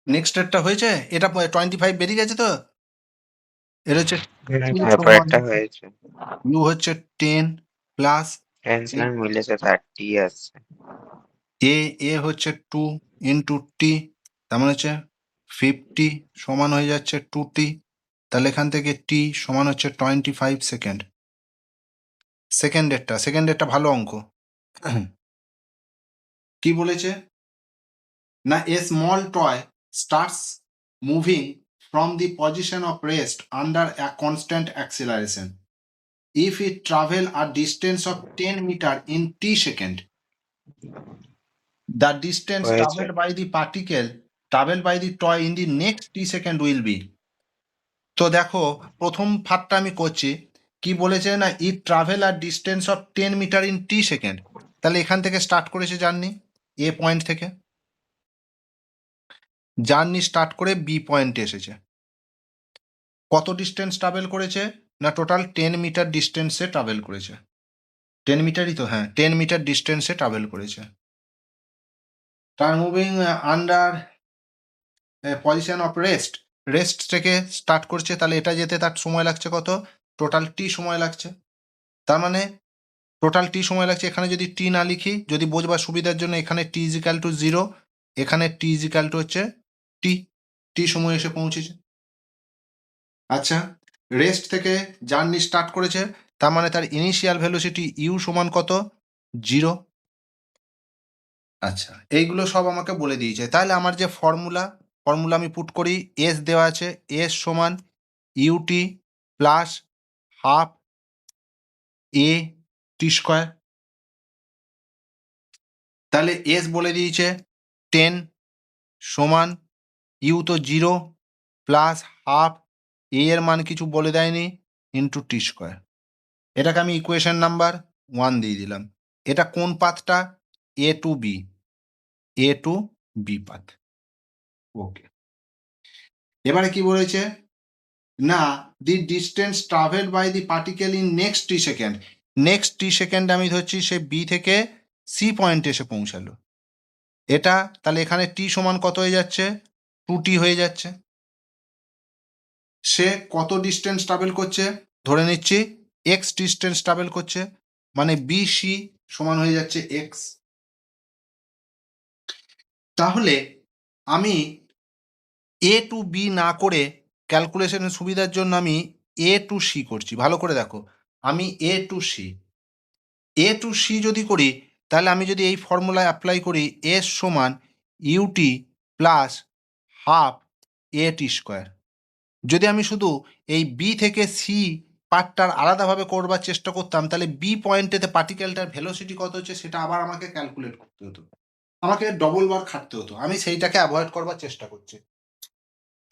নেক্সট স্টেপটা হয়েছে, এটা 25 বেরিয়ে গেছে তো। এটা হচ্ছে ব্যাপারটা হয়েছে ইউ হচ্ছে 10 প্লাস টেনশন মিলেছে 30 আসছে। এ হচ্ছে 2 ইন্টু টি, তার মানে হচ্ছে 50 সমান হয়ে যাচ্ছে 2t। তাহলে এখান থেকে টি সমান হচ্ছে 25 সেকেন্ড। সেকেন্ডেরটা ভালো অঙ্ক। কি বলেছে না, a small toy starts moving from the position of rest under a constant acceleration if it travel a distance of 10 meter in t second, the distance হয়েছে traveled by the particle traveled by the toy in the next t second will be। তো দেখো প্রথম ফাঁকটা আমি করছি, কি বলেছে না it travel a distance of 10 meter in t second. তাহলে এখান থেকে স্টার্ট করেছে জার্নি, এ পয়েন্ট থেকে জার্নি স্টার্ট করে বি পয়েন্টে এসেছে। কত ডিস্টেন্স ট্রাভেল করেছে না টোটাল 10 মিটার ডিস্টেন্সে ট্রাভেল করেছে। 10 মিটারই তো, হ্যাঁ 10 মিটার ডিস্টেন্সে ট্রাভেল করেছে। তার moving under position of rest থেকে স্টার্ট করছে, তাহলে এটা যেতে তার সময় লাগছে কত, টোটাল টি সময় লাগছে। তার মানে টোটাল টি সময় লাগছে। এখানে যদি টি না লিখি, যদি বোঝবার সুবিধার জন্য এখানে টি ইজিক্যাল টু 0, এখানে টি ইজিক্যাল টু হচ্ছে টি সময় এসে পৌঁছেছে। আচ্ছা, রেস্ট থেকে জার্নি স্টার্ট করেছে, তার মানে তার ইনিশিয়াল ভেলোসিটি ইউ সমান কত, 0। আচ্ছা, এইগুলো সব আমাকে বলে দিয়েছে। তাহলে আমার যে ফর্মুলা আমি পুট করি, এস দেওয়া আছে, এস সমান ut plus half a t square. তাহলে এস বলে দিয়েছে 10 সমান ইউ তো 0 প্লাস হাফ এ এর মান কিছু বলে দেয়নি ইন্টু টি স্কোয়ার। এটাকে আমি ইকুয়েশন নাম্বার 1 দিয়ে দিলাম। এটা কোন পাথটা, A to B path. Okay, এবারে কি বলেছে না the distance travel by the particle in next t second আমি ধরছি সে বি থেকে সি পয়েন্টে এসে পৌঁছালো। এটা তাহলে এখানে টি সমান কত হয়ে যাচ্ছে, 2t হয়ে যাচ্ছে। সে কত ডিস্টেন্স ট্রাভেল করছে, ধরে নিচ্ছি এক্স ডিস্টেন্স ট্রাভেল করছে, মানে বি সি সমান হয়ে যাচ্ছে এক্স। তাহলে আমি এ টু বি না করে ক্যালকুলেশনের সুবিধার জন্য আমি এ টু সি করছি। ভালো করে দেখো, আমি এ টু সি যদি করি, তাহলে আমি যদি এই ফর্মুলায় অ্যাপ্লাই করি, এস সমান ut plus half a t square. যদি আমি শুধু এই বি থেকে সি পার্টটার আলাদাভাবে করবার চেষ্টা করতাম, তাহলে বি পয়েন্টেতে পার্টিকেলটার ভেলোসিটি কত হচ্ছে সেটা আবার আমাকে ক্যালকুলেট করতে হতো, আমাকে ডবল বার খাটতে হতো। আমি সেইটাকে অ্যাভয়েড করবার চেষ্টা করছি।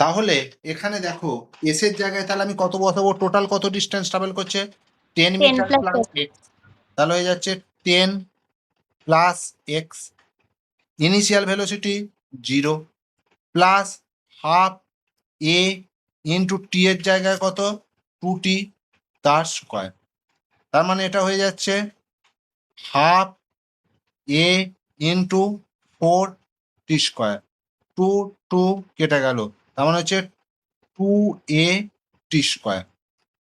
তাহলে এখানে দেখো এস এর জায়গায় তাহলে আমি কত বসাবো, টোটাল কত ডিস্টেন্স ট্রাভেল করছে 10 মিটার plus প্লাস এক্স, তাহলে হয়ে যাচ্ছে 10 plus x, initial velocity 0 plus half a into t এর জায়গায় কত 2t তার স্কোয়ার। তার মানে এটা হয়ে যাচ্ছে half a into 4t square, 2 কেটে গেল, তার মানে হচ্ছে 2a t square.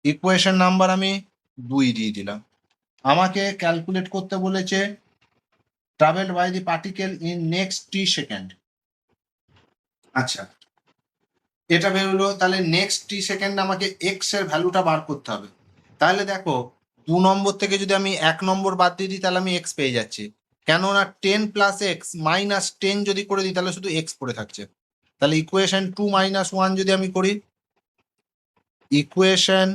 Equation number আমি 2 দিয়ে দিলাম। আমাকে ক্যালকুলেট করতে বলেছে travel by the particle in next t second. আচ্ছা, এটা বেরোলো, তাহলে নেক্সট টি সেকেন্ড আমাকে এক্স এর ভ্যালুটা বার করতে হবে। তাহলে দেখো 2 নম্বর থেকে যদি আমি 1 নম্বর বাদ দিয়ে দিই, তাহলে আমি এক্স পেয়ে যাচ্ছি, কেননা 10 প্লাস এক্স মাইনাস 10 যদি করে দিই তাহলে শুধু এক্স পড়ে থাকছে। তাহলে ইকুয়েশন 2 মাইনাস 1 যদি আমি করি, ইকুয়েশন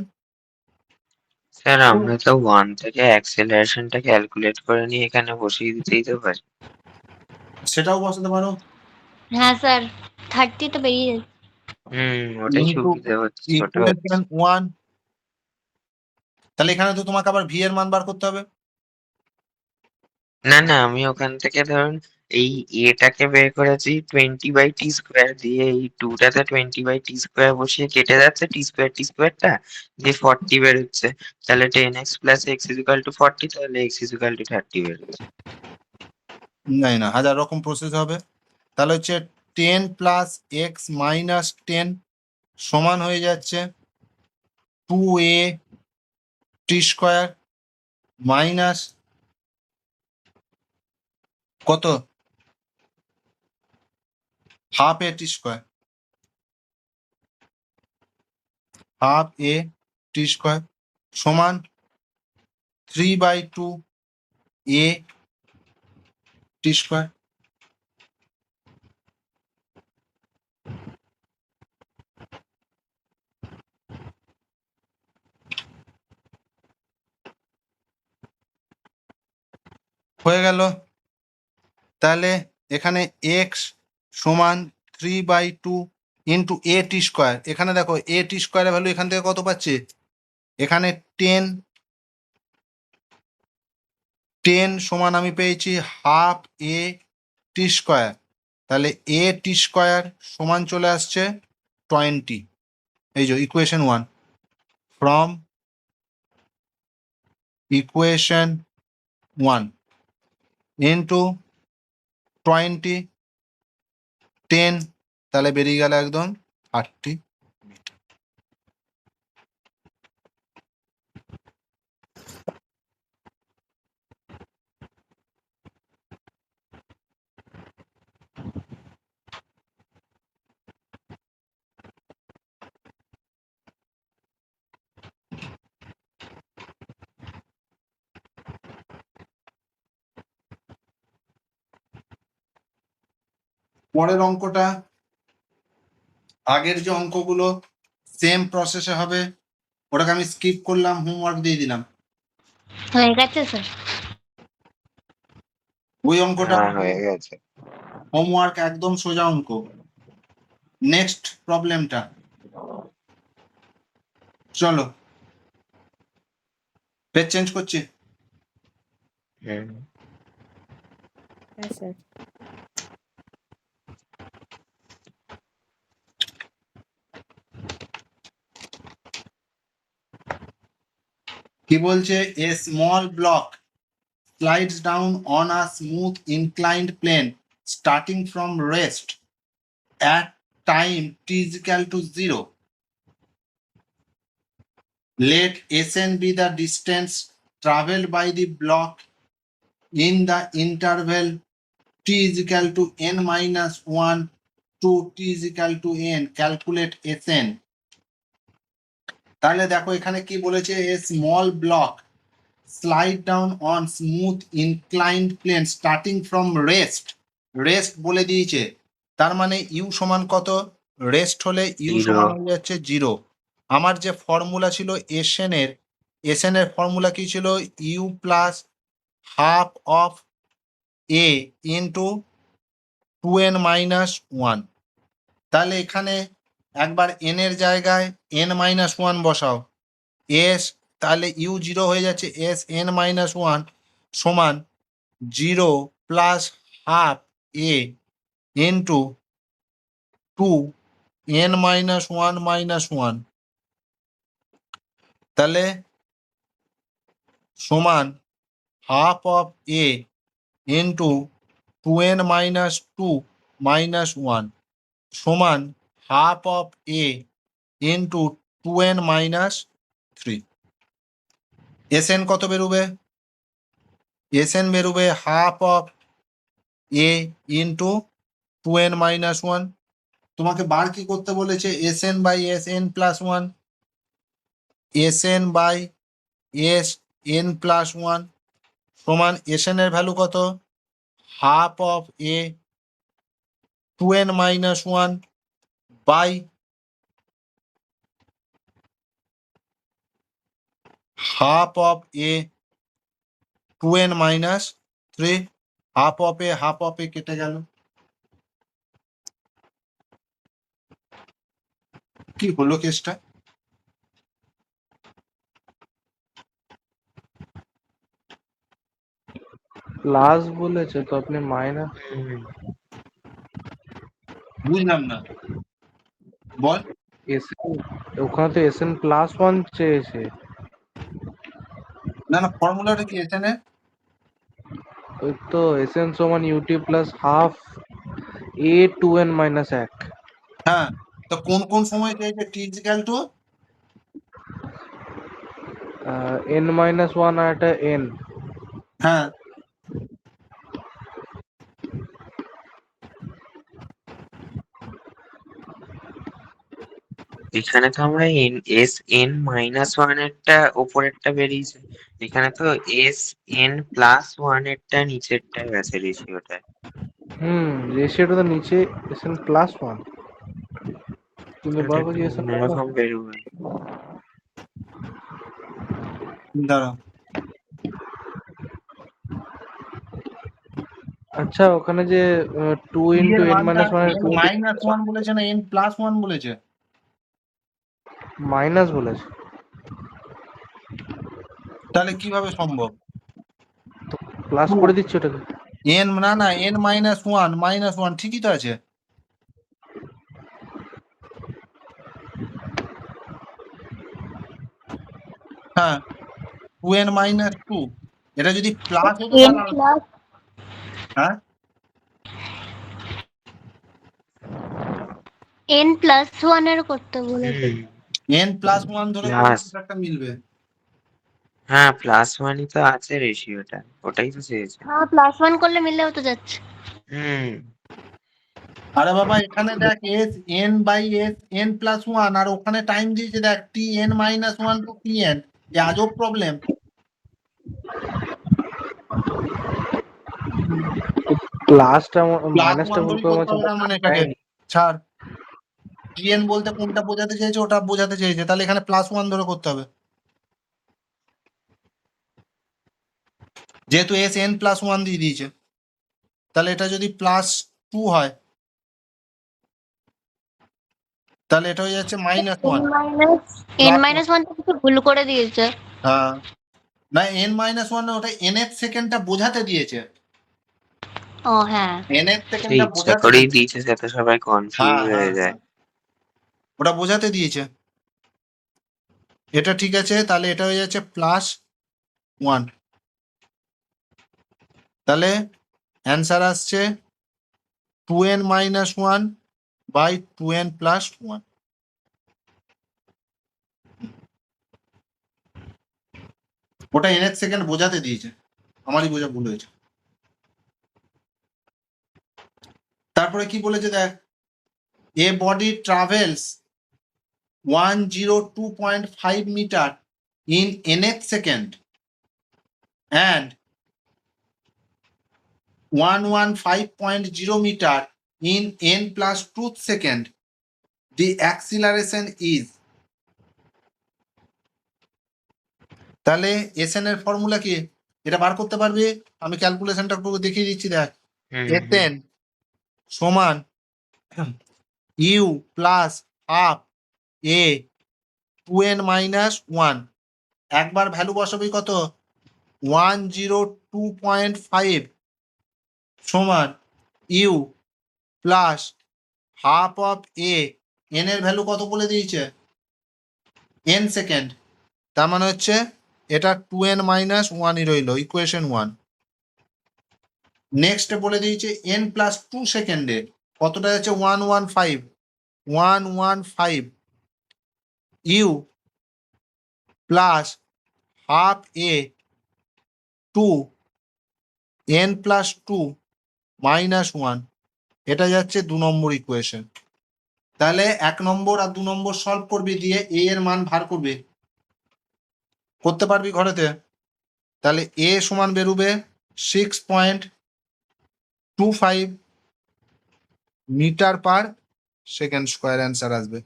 স্যার আমরা তো 1 থেকে অ্যাক্সেলারেশনটা ক্যালকুলেট করে নিয়ে এখানে বসিয়ে দিতেই তো পারি। সেটাও বসাতে পারো। हाँ सर 30 तो बेरिए ওটাই সুবিধা হচ্ছে, ছোট হচ্ছে। ইকুয়েশন 1, তাহলে এখানে তো তোমাকে আবার ভি এর মান বার করতে হবে। না না, আমি ওখান থেকে ধরুন এই এটাকে বের করেছি 20/t স্কোয়ার দিয়ে, এই 2টাতে 20/t স্কোয়ার বসিয়ে কেটে যাচ্ছে টি স্কোয়ারটা দিয়ে 40 বেরোচ্ছে। তাহলে 10x plus x equal to 40, তাহলে x ইকুয়াল টু 30 বেরোচ্ছে। না 1000 রকম প্রসেস হবে। তাহলে হচ্ছে 10 প্লাস এক্স মাইনাস 10 সমান হয়ে যাচ্ছে 2a টি স্কোয়ার মাইনাস কত half a t square, half a t square সমান 3/2 এ টি স্কোয়ার। হয়ে গেল। তাহলে এখানে এক্স সমান 3/2 ইন্টু এ টি স্কোয়ার। এখানে দেখো এ টি স্কোয়ারের ভ্যালু এখান থেকে কত পাচ্ছে, এখানে 10 সমান আমি পেয়েছি হাফ এ টি স্কোয়ার। তাহলে এ টি স্কোয়ার সমান চলে আসছে 20। এই যে ইকুয়েশন 1 ফ্রম ইকুয়েশন 1 ইন্টু 20 10, তাহলে বেরিয়ে গেল একদম 30 মিটার। পরের অঙ্কটা আগের যে অঙ্কগুলো সেম প্রসেসে হবে, ওটাকে আমি স্কিপ করলাম, হোমওয়ার্ক দিয়ে দিলাম। হয়ে গেছে স্যার। ওই অঙ্কটা হ্যাঁ হয়ে গেছে। হোমওয়ার্ক একদম সোজা অঙ্ক। নেক্সট প্রবলেমটা চলো, পেজ চেঞ্জ করছি। হুম। হ্যাঁ স্যার। কি বলছে, a small block slides down on a smooth inclined plane starting from rest at time t is equal to 0. Let Sn be the distance traveled by the block in the interval t is equal to n minus 1 to t is equal to n. Calculate Sn. তাহলে দেখো এখানে কি বলেছে, a small block slide down on smooth inclined plane starting from rest. Rest বলে দিয়েছে, তার মানে you সমান কত, রেস্ট হলে ইউ Zero. সমান হয়ে যাচ্ছে 0। আমার যে ফর্মুলা ছিল এসএন এর ফর্মুলা কি ছিল, u plus half of a into 2n minus 1। তাহলে এখানে একবার এন এর জায়গায় n মাইনাস 1 বসাও, এস তাহলে ইউ 0 হয়ে যাচ্ছে, এস এন মাইনাস 1 সমান 0 plus half a into 2n minus 1 minus 1, তাহলে সমান half of a into 2n minus 2 minus 1 সমান half of a into 2n minus 3। Sn কত বেরোবে, এসএন বেরোবে half of a into 2n minus 1। তোমাকে বার কি করতে বলেছে, sn by s n plus 1, sn by s n plus 1 সমান এসএন এর ভ্যালু কত, half of a 2n minus 1 by half of a 2n minus 3। Half of a কেটে গেল, কি হলো কেসটা, প্লাস বলেছে তো আপনি মাইনাস। বুঝলাম না, বল। এসএন ওখানে তো এসএন প্লাস 1 চেয়েছে। না না, ফর্মুলাটা কি এসএন এর, ওই তো এসএন সমান ut plus half a 2n minus 1। হ্যাঁ, তো কোন কোন সময় চেয়েছে টি ইজিক্যাল টু? n মাইনাস 1 আর একটা n। হ্যাঁ, এখানে তো আমরা এস এন মাইনাস ওয়ান এরটা ওপরেরটা বেরিয়েছে, এখানে তো এস এন প্লাস ওয়ান এরটা নিচেরটা গেছে রেশিওটা। রেশিওটা তো নিচে sn প্লাস 1, কিন্তু এটা বার একটু করছি sn মাইনাস। অন্যরকম বেরোবে। দাঁড়াও। আচ্ছা, ওখানে যে 2 টি ইন্টু এর n মানটা মাইনাস 1 এর এন 2 মাইনাস ওয়ান বলেছে না এন প্লাস ওয়ান বলেছে? মাইনাস বলেছে, তাহলে কিভাবে সম্ভব? প্লাস করে দিচ্ছি ওটাকে। এন না না, এন মাইনাস ওয়ান ঠিকই তো আছে। হ্যাঁ, 2n মাইনাস 2, এটা যদি প্লাস হতো n তাহলে plus হ্যাঁ n plus 1 এর করতে বলেছে। হুম, n প্লাস ওয়ান ধরে করলে প্লাস, কিছু একটা মিলবে। হ্যাঁ প্লাস ওয়ানই তো আছে রেশিওটা, ওটাই তো চেয়েছে। হ্যাঁ প্লাস 1 করলে মিললেও তো যাচ্ছে। হুম, আরে বাবা, এখানে দেখ s n by s n plus one, আর ওখানে টাইম দিয়েছে দেখ t n minus one to t n. এ আজব প্রবলেম। প্লাসটা প্লাস মাইনাসটা ওয়ান ভুল ধরেই করে করতে আমার হবে চিন্তা তার মানে এটাকে দেয়নি। ছাড়। টি এন বলতে কোনটা বোঝাতে চেয়েছে ওটা বোঝাতে চেয়েছে, তাহলে এখানে প্লাস ওয়ান ধরে করতে হবে, যেহেতু এস এন প্লাস ওয়ান দিয়ে দিয়েছে। তাহলে এটা যদি প্লাস টু হয় তাহলে এটা হয়ে যাচ্ছে minus n one minus n plus one. minus 1 তো কিছু ভুল করে দিয়েছে। হ্যাঁ, না এন মাইনাস ওয়ান, ওটা এন এর সেকেন্ডটা বোঝাতে দিয়েছে, ও হ্যাঁ। এন এর সে সেকেন্ডটা ইচ্ছা বোঝাতে করেই দিয়েছে। দিয়েছে যাতে সবাই কনফিউজ হ্যাঁ হয়ে হ্যাঁ যায়। হ্যাঁ, ওটা বোঝাতে দিয়েছে। এটা ঠিক আছে, তাহলে এটা হয়ে যাচ্ছে প্লাস ওয়ান। তাহলে অ্যান্সার আসছে 2n minus one by 2n plus one. ওটা n এর সেকেন্ড বোঝাতে দিয়েছে, আমারই বোঝা ভুল হয়েছে। তারপরে কি বলেছে দেখ, a body travels 102.5 meter in nth second and 115.0 meter in n plus 2th second. The acceleration is, তাহলে এসএন এর ফর্মুলা কি এটা বার করতে পারবে? আমি ক্যালকুলেশনটা পুরো দেখিয়ে দিচ্ছি দেখ। হুম হুম এসএন সমান u plus half a 2n minus one, একবার ভ্যালু বসাবি কত 102.5 সমান u plus half of a, n এর ভ্যালু কত বলে দিয়েছে এন সেকেন্ড, তার মানে হচ্ছে এটা 2n মাইনাস ওয়ানই রইল, ইকুয়েশন ওয়ান। নেক্সট বলে দিয়েছে এন প্লাস টু সেকেন্ডে কতটা যাচ্ছে 115 u plus half A to n plus two minus one, এটা যাচ্ছে 2 নম্বর ইকুয়েশন। তাহলে 1 নম্বর আর 2 নম্বর সলভ করবি, দিয়ে এ এর মান ভার করবি, করতে পারবি ঘরেতে। তাহলে এ সমান বেরোবে 6.25 metre per second square, answer আসবে।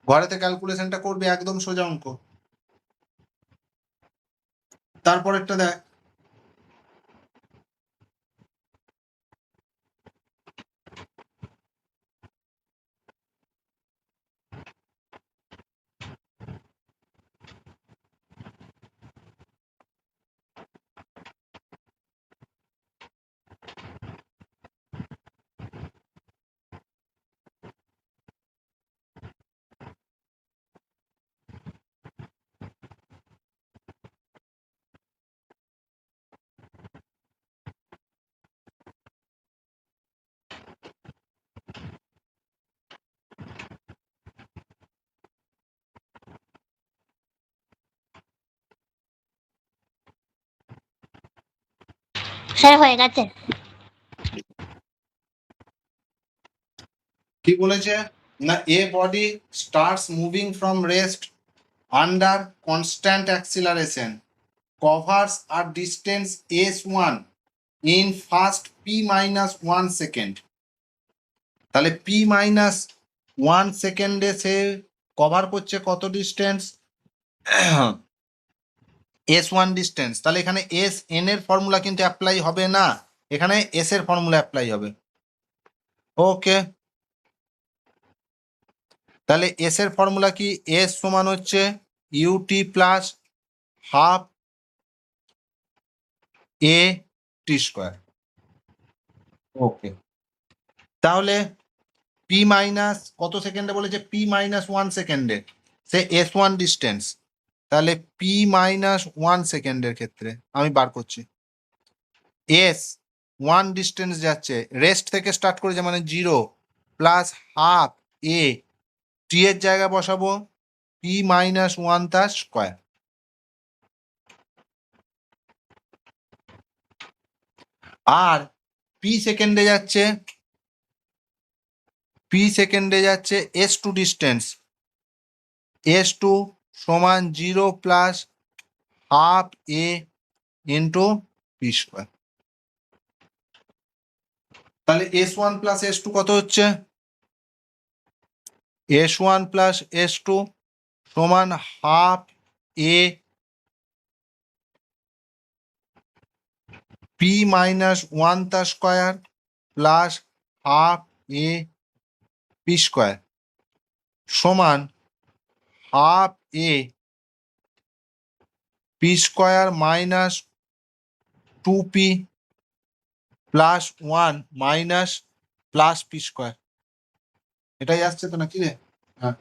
ঘরেতে ক্যালকুলেশনটা করবি, একদম সোজা অঙ্ক। তারপর একটা দেখ, স্যার হয়ে গেছে। কি বলেছে না, a body starts moving from rest under constant acceleration covers a distance s1 in first p-1 second. তাহলে p-1 সেকেন্ডে সে কভার করছে কত ডিস্টেন্স? s1 distance. তাহলে এখানে এস এন এর ফর্মুলা কিন্তু অ্যাপ্লাই হবে না, এখানে এস এর ফর্মুলা অ্যাপ্লাই হবে। ওকে, তাহলে এস এর ফর্মুলা কি? এস সমান হচ্ছে ut plus half a t square. ওকে, তাহলে পি মাইনাস কত সেকেন্ডে বলেছে? p-1 সেকেন্ডে সে s1 ডিস্টেন্স। তাহলে p-1 সেকেন্ডের ক্ষেত্রে আমি বার করছি, s1 ডিস্টেন্স যাচ্ছে, রেস্ট থেকে স্টার্ট করেছে মানে 0 প্লাস হাফ এ, টি এর জায়গায় বসাবো p-1 তার স্কোয়ার। আর পি সেকেন্ডে যাচ্ছে, s2 ডিস্টেন্স, s2 সমান 0 plus half a into P square. তাহলে s1 প্লাস s2 কত হচ্ছে? s1 প্লাস s2 সমান হাফ এ p-1 তার square plus half a p square সমান half a p square minus 2p plus 1 minus plus p square. এটাই আসছে তো নাকি রে? হ্যাঁ,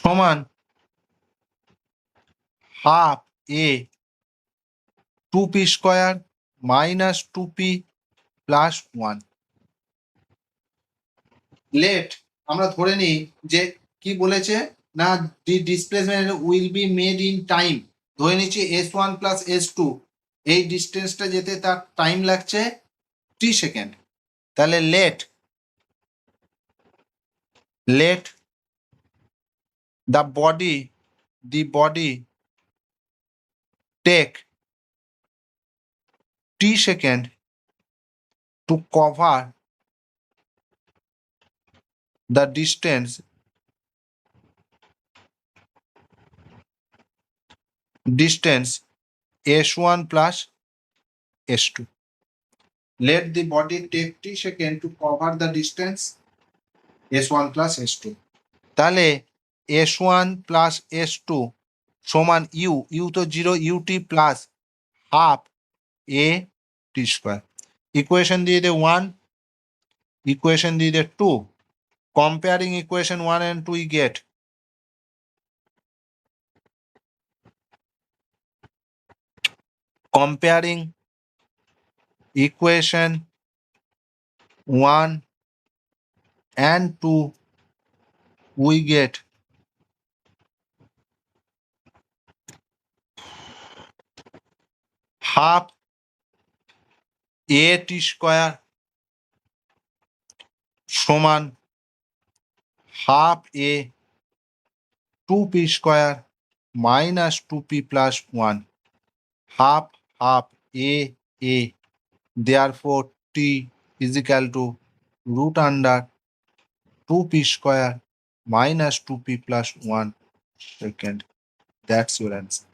সমান half a 2p square minus 2p plus 1। Let আমরা ধরে নিই যে কি বলেছে না, the displacement will be made in time. ধরে নিচ্ছি s1 প্লাস s2 এই ডিস্টেন্সটা যেতে তার টাইম লাগছে t সেকেন্ড। তাহলে late the body take t second to cover the distance s1 plus s2. Let the body take t second to cover the distance s1 plus s2. তাহলে s1 plus s2 সমান u তো 0, ut plus half a t square. Equation দিয়ে দে 1, equation দিয়ে দে 2। Comparing equation 1 and 2 we get comparing equation 1 and 2 we get half a t square সমান half a 2p square minus 2p plus 1 half a, therefore t is equal to root under 2p square minus 2p plus 1 second. That's your answer.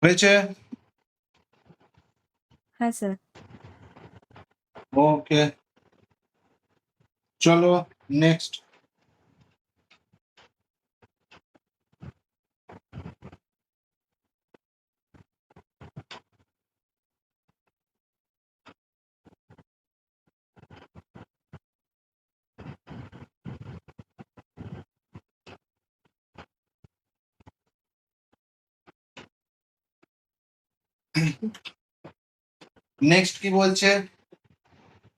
হয়েছে? হ্যাঁ sir. ওকে, চলো next. Next কি বলছে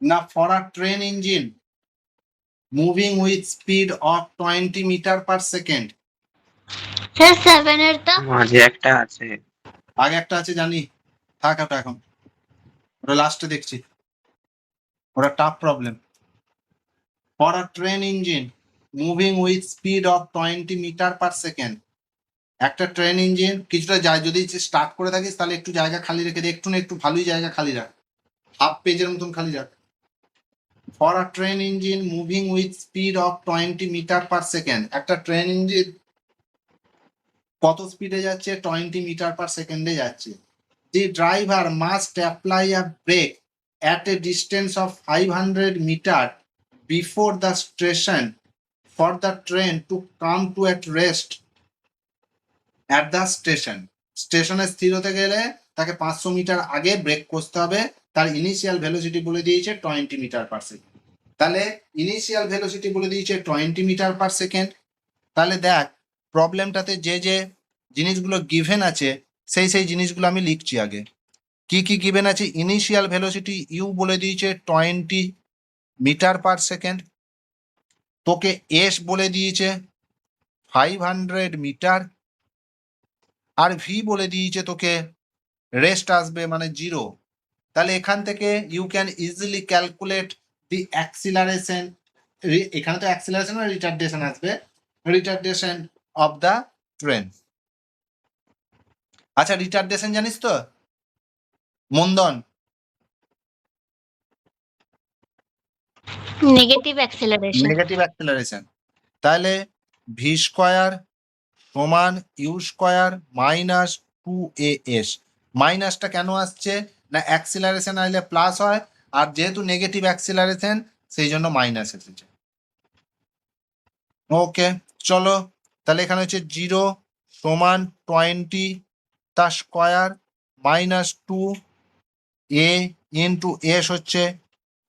না, for a train engine moving with speed of 20 metre per second. Sir 7 এর টা মাঝে একটা আছে। আগে একটা আছে জানি, থাক ওটা এখন, ওটা লাস্টে দেখছি, ওটা tough problem. For a train engine moving with speed of 20 metre per second. একটা ট্রেন ইঞ্জিন কিছুটা যায়, যদি স্টার্ট করে থাকিস তাহলে একটু জায়গা খালি রেখে দে, একটু না একটু ভালোই জায়গা খালি রাখ, হাফ পেজের মতন খালি রাখ। For a train engine moving with speed of 20 metre per second. একটা ট্রেন ইঞ্জিন কত স্পিডে যাচ্ছে? 20 মিটার পার সেকেন্ডে যাচ্ছে। The driver must apply a brake at a distance of 500 meter before the station for the train to come to at rest at the station. স্টেশনে স্থির হতে গেলে তাকে 500 মিটার আগে ব্রেক করতে হবে। তার ইনিশিয়াল ভেলোসিটি বলে দিয়েছে 20 মিটার পার সেকেন্ড। তাহলে ইনিশিয়াল ভেলোসিটি বলে দিয়েছে 20 মিটার পার সেকেন্ড। তাহলে দেখ প্রবলেমটাতে যে যে জিনিসগুলো গিভেন আছে সেই সেই জিনিসগুলো আমি লিখছি আগে। কি কি গিভেন আছে? ইনিশিয়াল ভেলোসিটি ইউ বলে দিয়েছে 20 মিটার পার সেকেন্ড, তোকে এস বলে দিয়েছে 500 মিটার, আর ভি বলে দিয়েছে তোকে রেস্ট আসবে মানে 0। তাহলে এখান থেকে u can easily calculate the acceleration. এখানে তো অ্যাক্সিলারেশন আর রিটার্ডেশন আসবে, রিটার্ডেশন অফ দ্য ট্রেন। আচ্ছা রিটার্ডেশন জানিস তো মন্দন? Negative acceleration. Negative acceleration. তাহলে ভি স্কোয়ার সমান ইউ স্কোয়ার মাইনাস 2as। মাইনাসটা কেন আসছে না, অ্যাক্সিলারেশন আসলে প্লাস হয়, আর যেহেতু নেগেটিভ অ্যাক্সিলারেশন সেই জন্য মাইনাস এসেছে। ওকে চলো, তাহলে এখানে হচ্ছে 0 সমান 20 তার square minus 2a into S হচ্ছে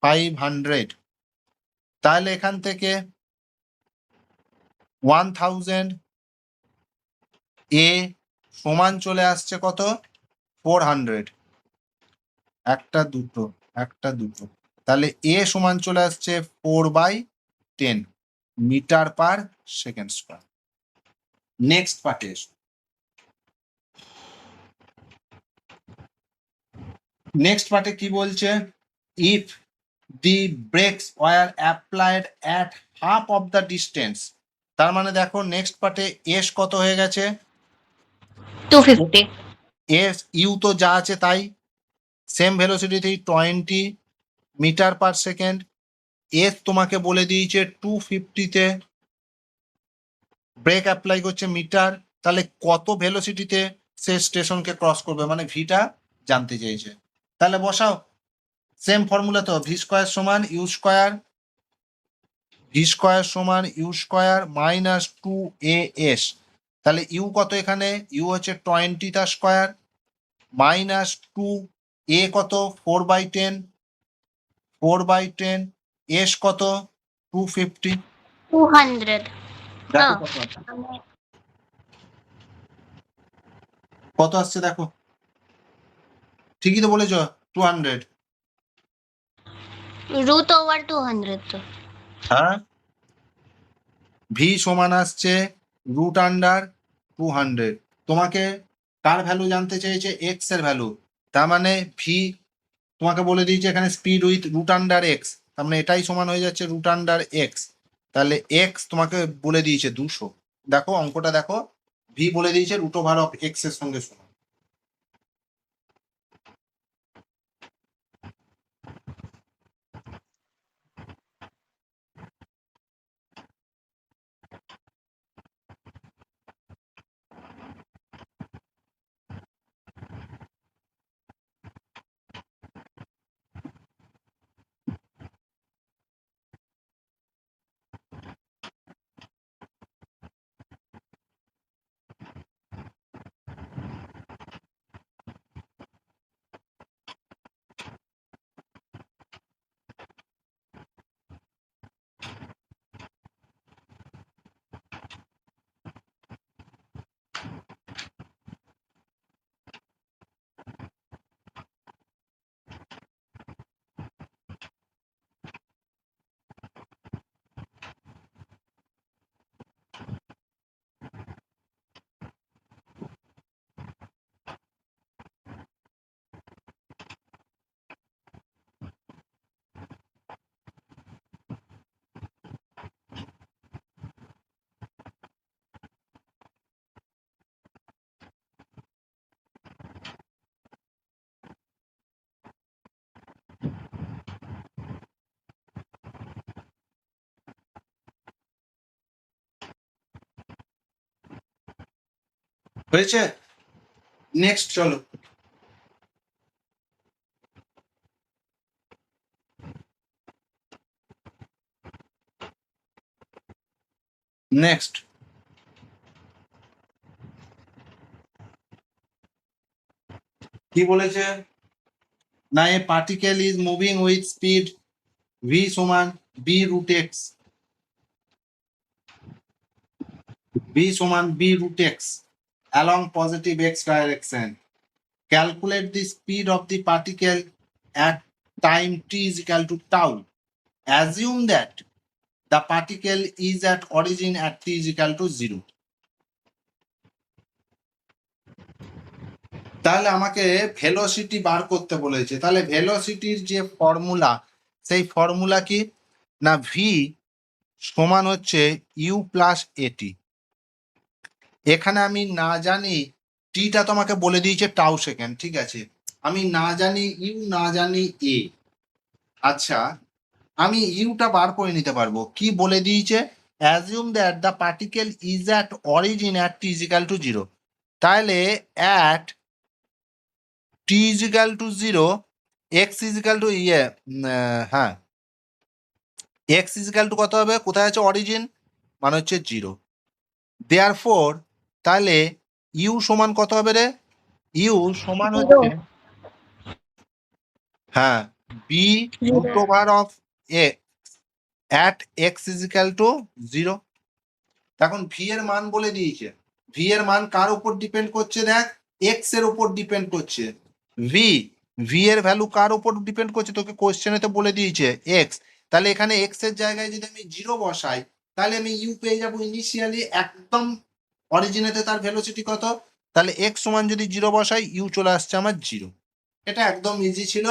500। তাহলে এখান থেকে 1000 এ সমান চলে আসছে কত? 400। একটা দুটো একটা দুটো, তাহলে এ সমান চলে আসছে 4/10 metre per second square. Next পার্টে এসো। নেক্সট পার্টে কি বলছে? If the brakes were applied at half of the distance. তার মানে দেখো নেক্সট পার্টে এস কত হয়ে গেছে? 250। এস ইউ তো যা আছে তাই, সেম ভেলোসিটিতেই 20 মিটার পার সেকেন্ড। এস তোমাকে বলে দিয়েছে 250-তে ব্রেক অ্যাপ্লাই করছে মিটার, তাহলে কত ভেলোসিটিতে সে স্টেশনকে ক্রস করবে মানে ভিটা জানতে চেয়েছে। তাহলে বসাও সেম ফর্মুলা তো, ভি স্কোয়ার সমান ইউ স্কোয়ার, ভি স্কোয়ার সমান ইউ স্কোয়ার মাইনাস 2as। তাহলে ইউ কত এখানে? ইউ হচ্ছে 20 তার স্কোয়ার মাইনাস 2 এ কত 4/10, 4/10 এস কত 250। 200। দেখো না, কত আছে, কত আসছে দেখো, ঠিকই তো বলেছ 200। রুট ওভার 200 তো। হ্যাঁ, ভি সমান আসছে রুট আন্ডার 200। তোমাকে কার ভ্যালু জানতে চেয়েছে? এক্স এর ভ্যালু। তার মানে ভি তোমাকে বলে দিয়েছে এখানে speed with root under x, তার মানে এটাই সমান হয়ে যাচ্ছে রুট আন্ডার এক্স। তাহলে এক্স তোমাকে বলে দিয়েছে 200। দেখো অঙ্কটা দেখো, ভি বলে দিয়েছে রুট ওভার অফ এক্স এর সঙ্গে সমান। হয়েছে? নেক্সট চলো। নেক্সট কি বলেছে? না a particle is moving with speed v সমান b রুট এক্স, v সমান b root x along positive x direction. Calculate the speed of the particle at time t is equal to tau. Assume that the particle is at origin at t is equal to 0. তাহলে আমাকে velocity বার করতে বলেছে। তাহলে ভেলোসিটির যে formula, সেই formula কি? না V সমান হচ্ছে ইউ প্লাস এটি। এখানে আমি না জানি, টিটা তোমাকে বলে দিয়েছে টাউ সেকেন্ড, ঠিক আছে। আমি না জানি ইউ, না জানি এ। আচ্ছা, আমি ইউটা বার করে নিতে পারবো। কি বলে দিয়েছে? Assume that the particle is at origin at T is equal to 0। তাহলে at T is equal to 0, x is equal two হ্যাঁ, এক্স ইজ ইকাল টু কত হবে? কোথায় আছে অরিজিন? মানে হচ্ছে 0। দেয়ারফোর তাহলে ইউ সমান কত হবে রে? ইউ সমান হচ্ছে হ্যাঁ b root over of a at x is equal to 0। এখন ভি এর মান বলে দিয়েছে। ভি এর মান কার উপর ডিপেন্ড করছে? দেখ, এক্স এর উপর ডিপেন্ড করছে। ভি এর ভ্যালু কার উপর ডিপেন্ড করছে? তোকে কোশ্চেনে তো বলে দিয়েছে এক্স। তাহলে এখানে এক্স এর জায়গায় যদি আমি 0 বসাই, তাহলে আমি ইউ পেয়ে যাবো ইনিশিয়ালি একদম অরিজিনেতে তার ভেলোসিটি কত। তাহলে এক্স সমান যদি 0 বসাই, ইউ চলে আসছে আমার 0। এটা একদম ইজি ছিল।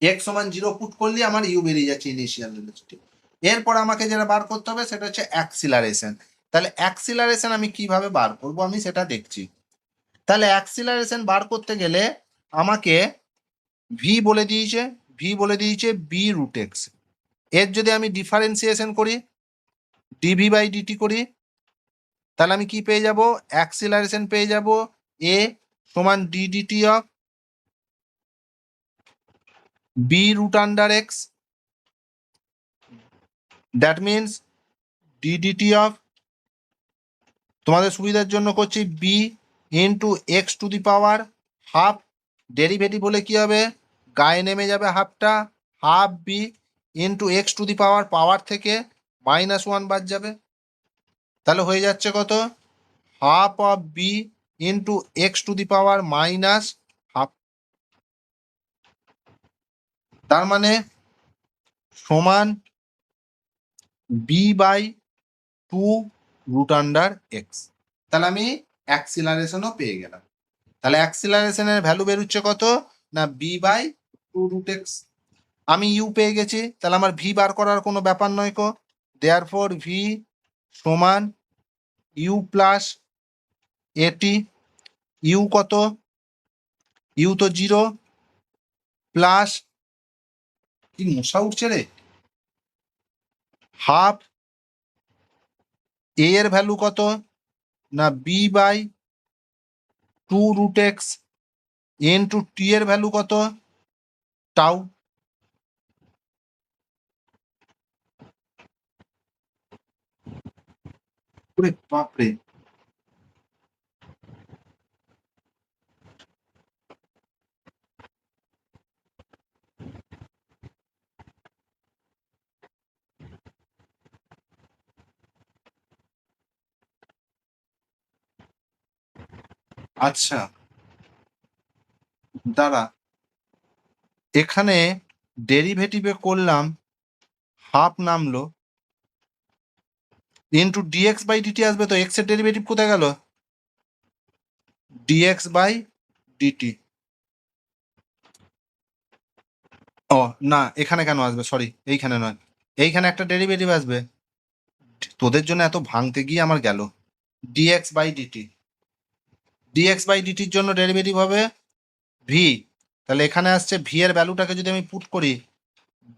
এক্স সমান 0 পুট করলে আমার ইউ বেরিয়ে যাচ্ছে ইনিশিয়াল ভেলোসিটি। এরপর আমাকে যেটা বার করতে হবে সেটা হচ্ছে অ্যাক্সিলারেশন। তাহলে অ্যাক্সিলারেশন আমি কিভাবে বার করব আমি সেটা দেখছি। তাহলে অ্যাক্সিলারেশন বার করতে গেলে আমাকে ভি বলে দিয়েছে বি রুট এক্স। এর যদি আমি ডিফারেন্সিয়েশন করি, ডিভি বাই ডিটি করি, তাহলে আমি কি পেয়ে যাব? অ্যাক্সিলারেশন পেয়ে যাব এ সমান d dt of b root under x. That means d dt of, তোমাদের সুবিধার জন্য করছি, b into x to the power half. Derivative হলে কি হবে? গায়ে নেমে যাবে হাফটা, half b into x to the power, power থেকে -1 বাদ যাবে। তাহলে হয়ে যাচ্ছে কত? Half of b into x to the power -half. তার মানে সমান b by 2 root under x. তাহলে আমি অ্যাক্সিলারেশনও পেয়ে গেলাম। তাহলে অ্যাক্সিলারেশনের ভ্যালু বেরোচ্ছে কত? না বি বাই 2 রুট এক্স। আমি ইউ পেয়ে গেছি, তাহলে আমার ভি বার করার কোনো ব্যাপার নয় কো। দেয়ারফর ভি সমান ইউ প্লাস এটি। ইউ কত? ইউ তো 0 প্লাস, কি মশা উঠছে রে, হাফ। এ এর ভ্যালু কত? না b by 2 root x into t এর ভ্যালু কত? টাউ। ওরে বাপরে, আচ্ছা দাঁড়া, এখানে ডেরিভেটিভে করলাম হাফ নামলো ইন্টু ডিএক্স বাই ডিটি আসবে। তো এক্স এর ডেরিভেটিভ কোথায় গেল? Dx by DT. ও না, এখানে কেন আসবে? সরি, এইখানে নয়, এইখানে একটা ডেরিভেটিভ আসবে। তোদের জন্য এত ভাঙতে গিয়ে আমার গেল। Dx by dt, dx by ডিটির জন্য ডেরিভেটিভ হবে ভি। তাহলে এখানে আসছে ভি এর ভ্যালুটাকে যদি আমি পুট করি,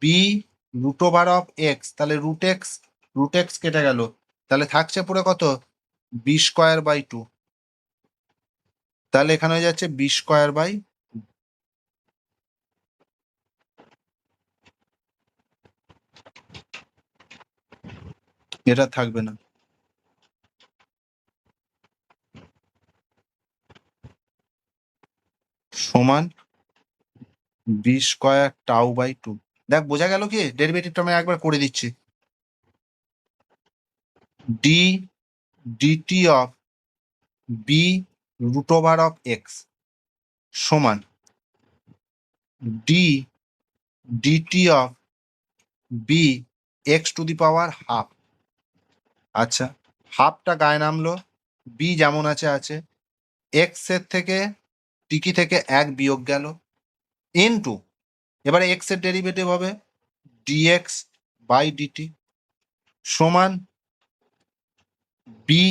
b root over of x, তাহলে রুট এক্স কেটে গেল। তাহলে থাকছে পুরো কত? বি স্কোয়ার বাই 2, তাহলে এখানে হয়ে যাচ্ছে বি স্কোয়ার বাই, এটা থাকবে না, সমান বি স্কোয়ার টাউ বাই 2। দেখ বোঝা গেল কি? ডেরিভেটিভটা আমি একবার করে দিচ্ছি। D dt of b root over of x সমান d dt of b x to the power half. আচ্ছা, হাফটা গায়ে নামলো, বি যেমন আছে আছে, এক্স এর থেকে টিকি থেকে 1 বিয়োগ গেল, ইনটু এবারে এক্স এর ডেরিভেটিভ হবে ডিএক্স বাই ডিটি সমান b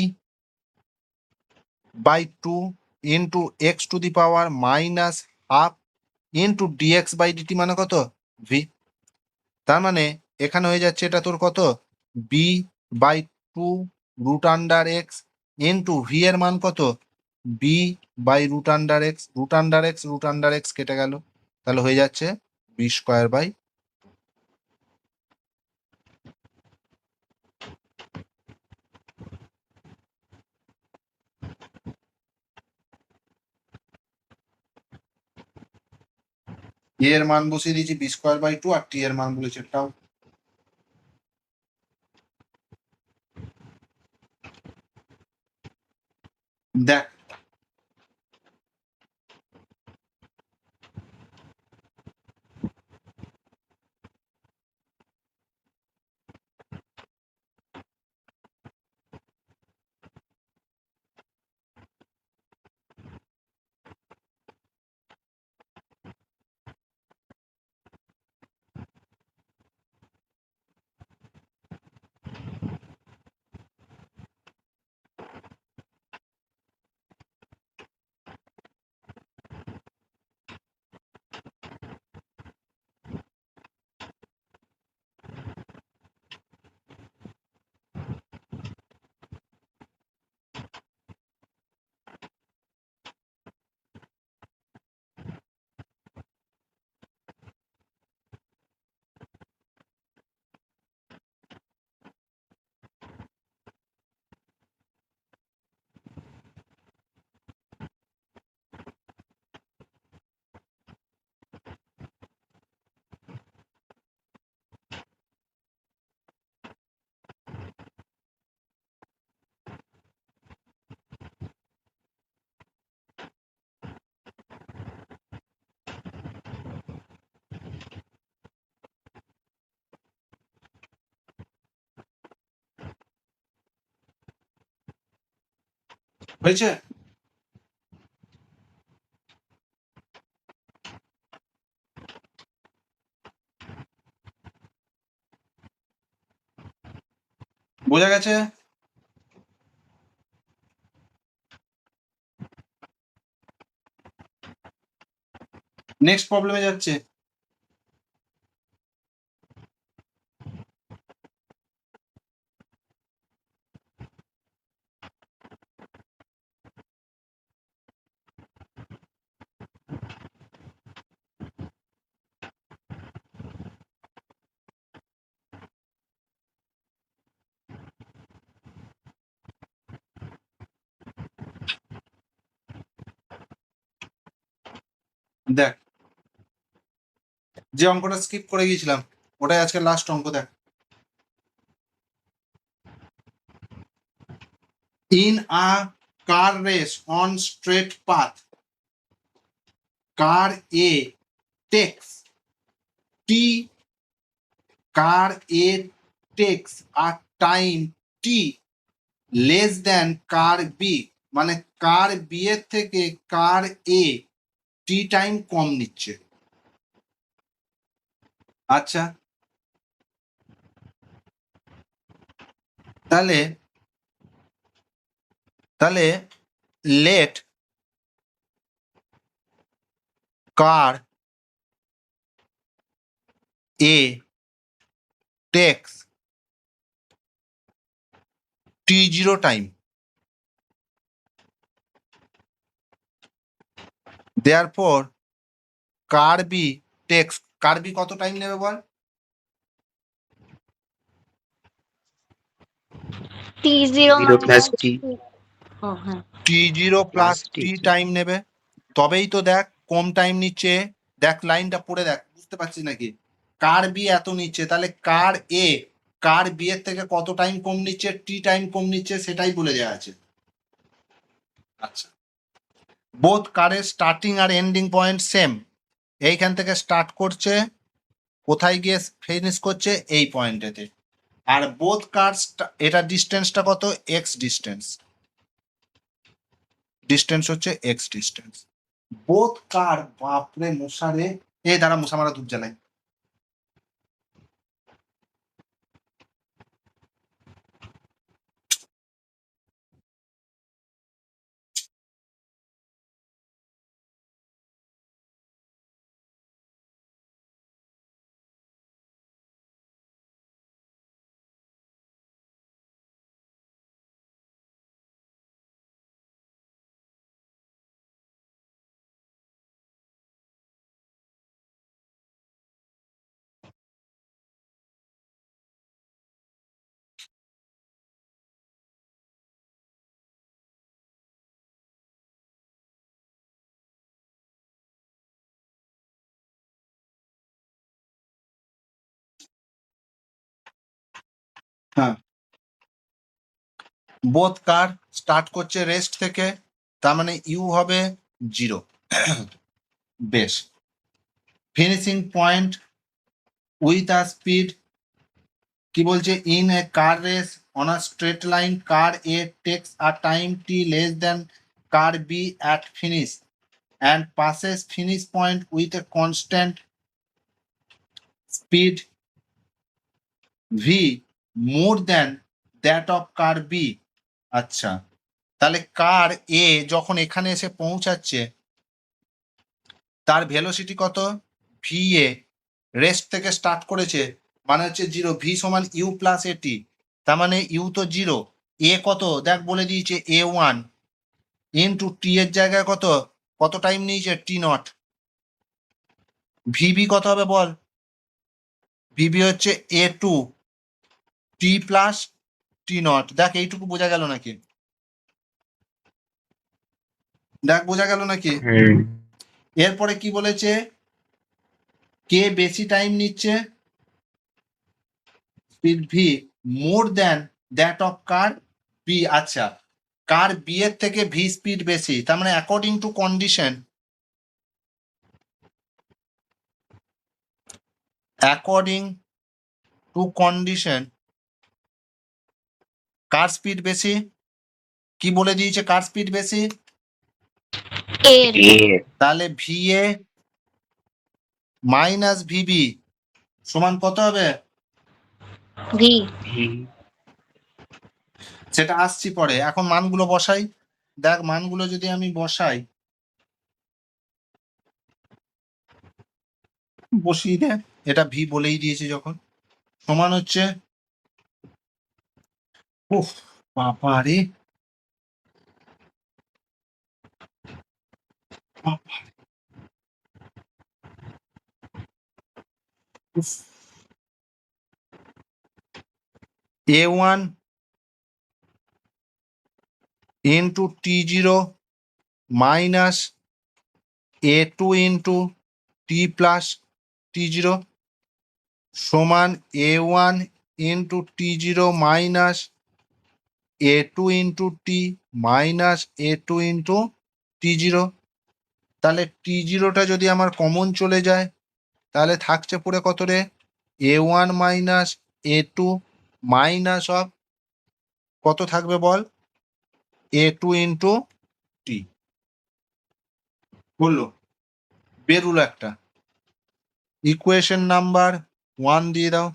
by 2 into x to the power minus half into dx by dt মানে কত? ভি। তার মানে এখানে হয়ে যাচ্ছে এটা তোর কত? B by 2 root under x into v এর মান কত? B by root under x, root under x root under x কেটে গেল, তাহলে হয়ে যাচ্ছে বি স্কোয়ার বাই, এর মান বসিয়ে দিয়েছি বি স্কোয়ার বাই 2 আর টি এর মান বলেছে টাউ। দেখ হয়েছে? বোঝা গেছে? নেক্সট প্রবলেমে যাচ্ছে। দেখ যে অঙ্কটা স্কিপ করে গিয়েছিলাম ওটাই আজকে লাস্ট অঙ্ক। দেখ, in a car race on straight path car A takes t car A takes a time t less than car B, মানে কার বি এর থেকে কার এ টি টাইম কম নিচ্ছে। আচ্ছা, তাহলে তাহলে let car a takes t zero time, therefore car b takes, car b কত time নেবে বল? T0 0 plus minus t oh, হ্যাঁ। T0 প্লাস plus টি t টাইম নেবে, তবেই তো দেখ কম টাইম নিচ্ছে। দেখ লাইনটা পড়ে দেখ, বুঝতে পারছিস নাকি? কার বি এত নিচ্ছে, তাহলে কার বি এর থেকে কত টাইম কম নিচ্ছে, টি টাইম কম নিচ্ছে, সেটাই বলে দেওয়া আছে। আচ্ছা, বোথ কারের স্টার্টিং আর এন্ডিং পয়েন্ট সেম, এইখান থেকে স্টার্ট করছে, কোথায় গিয়ে ফিনিশ করছে এই পয়েন্টেতে। আর বোথ কার, এটা ডিস্টেন্সটা কত, এক্স ডিস্টেন্স হচ্ছে এক্স ডিস্টেন্স। বোথ কার, বাপরে মশারে, এই দ্বারা মশা মারা ধূপ জ্বালাই। হ্যাঁ, বোথ কার স্টার্ট করছে রেস্ট থেকে, তার মানে ইউ হবে 0। বেশ, finishing point with a speed, কি বলছে, in a car race on a straight line car a takes a time t less than car b at finish and passes finish point with a constant speed v more than that of car b। আচ্ছা, তাহলে কার এ যখন এখানে এসে পৌঁছাচ্ছে, তার velocity কত, V A, rest থেকে start করেছে মানে হচ্ছে 0, ভি সমান ইউ প্লাস এটি, তার মানে ইউ তো 0, এ কত দেখ বলে দিয়েছে a1 ইনটু টি এর জায়গায় কত টাইম নিয়েছে, টি নট। ভিবি কত হবে বল, ভিবি হচ্ছে a2 T plus T not. দেখ এইটুকু বোঝা গেল নাকি, দেখ বোঝা গেল নাকি? এরপরে কি বলেছে, কে বেশি টাইম নিচ্ছে, speed v more than that of car b. আচ্ছা, কার বি এর থেকে ভি স্পিড বেশি, তার মানে according to condition car speed বেশি, কি বলে দিয়েছে কার স্পিড বেশি, এর তাহলে ভি এ মাইনাস ভিবি সমান কত হবে, ভি। সেটা আসছি পরে, এখন মানগুলো বসাই। দেখ মানগুলো যদি আমি বসাই, বসিয়ে দে, এটা ভি বলেই দিয়েছে যখন, সমান হচ্ছে, উফ বাবা রে, a1 into T0 minus a2 into T plus T0 সমান a1 into T0 minus a2 into T minus a2 into T0। তাহলে T0টা যদি আমার কমন চলে যায়, তাহলে থাকছে পুরো কত রে, a1 minus a2 minus of কত থাকবে বল, a2 ইন্টু টি। বললো বেরুলো একটা, ইকুয়েশন নাম্বার 1 দিয়ে দাও।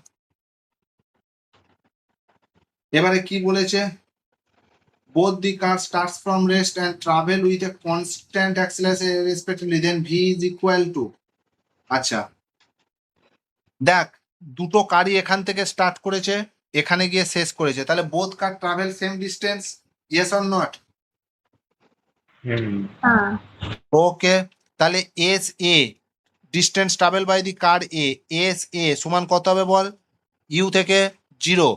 এবারে কি বলেছে, both the cars starts from rest and travel with a constant acceleration respectively, then v is equal to, আচ্ছা দেখ দুটো কারই এখান থেকে স্টার্ট করেছে, এখানে গিয়ে শেষ করেছে, তাহলে both car travel same distance, yes or not? হ্যাঁ ওকে, তাহলে S a distance travel by the car a, s এ সমান কত হবে বল? ইউ থেকে 0,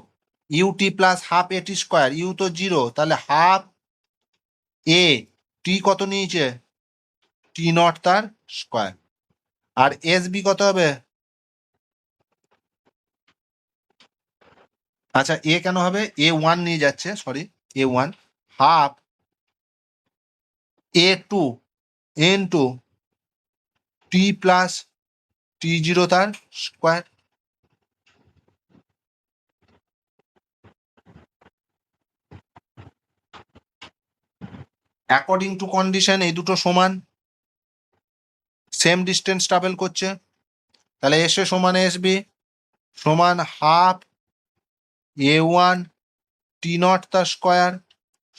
ut plus half at square, u তো 0, তাহলে হাফ এ টি কত নিয়েছে? টি নট তার স্কোয়ার। আর এস বি কত হবে? আচ্ছা এ কেন হবে? এ ওয়ান নিয়ে যাচ্ছে, সরি, এ ওয়ান হাফ এ টু ইন্টু টি প্লাস টি জিরো তার স্কোয়ার। অ্যাকর্ডিং টু কন্ডিশন এই দুটো সমান, সেম ডিস্টেন্স ট্রাভেল করছে, তাহলে এস এ সমান এস বি সমান half A one T not তার স্কোয়ার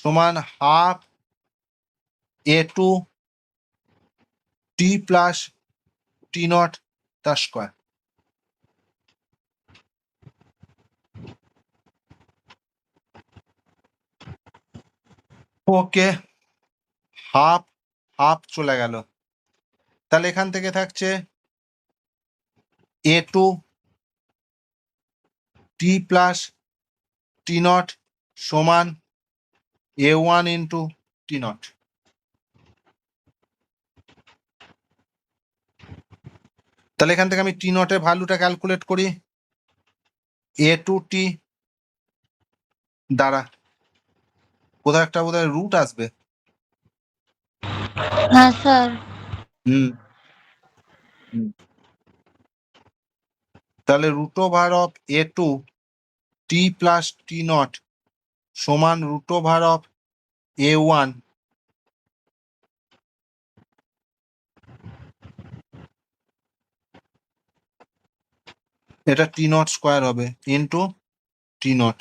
সমান half A two T plus T not তার স্কোয়ার। ওকে, হাফ হাফ চলে গেল, তাহলে এখান থেকে থাকছে A two T plus T nought সমান A one into T nought. তাহলে এখান থেকে আমি টি নটের ভ্যালুটা ক্যালকুলেট করি, এ টু টি দ্বারা কোথাও একটা বোধহয় রুট আসবে। হ্যাঁ স্যার। হুম, তাহলে root over of A two T plus T nought সমান root over of A one এটা টি নট স্কোয়ার হবে ইন্টু টি নট।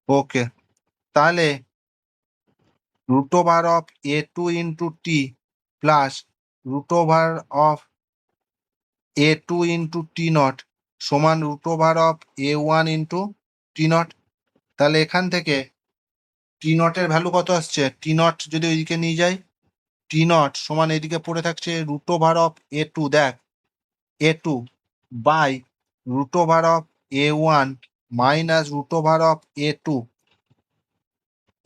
ওকে, তাহলে root over of A two into T plus root over of A two into T nought সমান root over of A one into T nought. তাহলে এখান থেকে টি নটের value কত আসছে? টি not যদি ওইদিকে নিয়ে যাই, টি নট সমান এদিকে পড়ে থাকছে root over of A two, দেখ A two by root over of A one minus root over of A two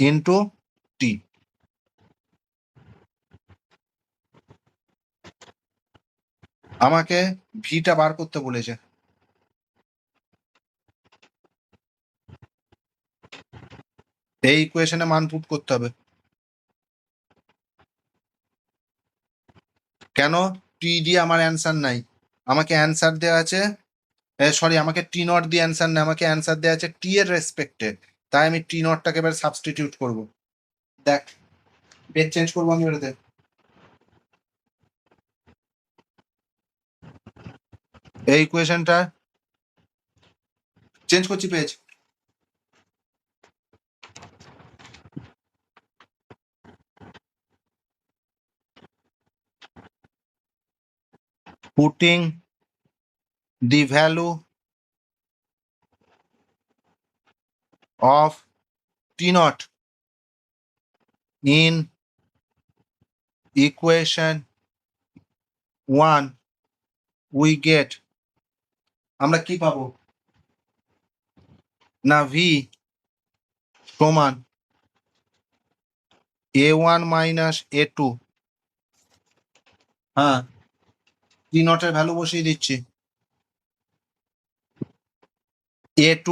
into T. আমাকে ভিটা বার করতে বলেছে, এই ইকুয়েশনে মান পুট করতে হবে। কেন? টি দিয়ে আমার অ্যান্সার নাই, আমাকে অ্যান্সার দেওয়া আছে, সরি আমাকে টি নট দিয়ে অ্যান্সার নেই, আমাকে অ্যান্সার দেওয়া আছে টি এর রেসপেক্টে, তাই আমি টি নটটাকে এবার সাবস্টিটিউট করব। দেখ পেজ চেঞ্জ করবো আমি ওটাতে, এই ইকুয়েশনটা চেঞ্জ করছি page. Putting the value of T naught in equation 1 we get, আমরা কি পাবো? না v সমান a1 মাইনাস a2, হ্যাঁ T নটের ভ্যালু বসিয়ে দিচ্ছি, a2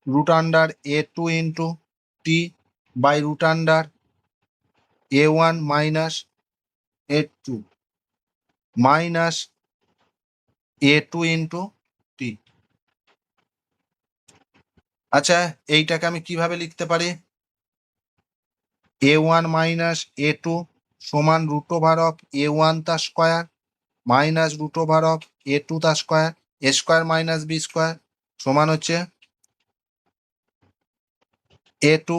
root under a2 into t by root under a1 minus a2 minus a2 into t। আচ্ছা এইটাকে আমি কিভাবে লিখতে পারি? a1 মাইনাস a2 সমান রুট ওভার অফ a1 তার square minus root over of a2 তার square, a square minus b square সমান হচ্ছে a2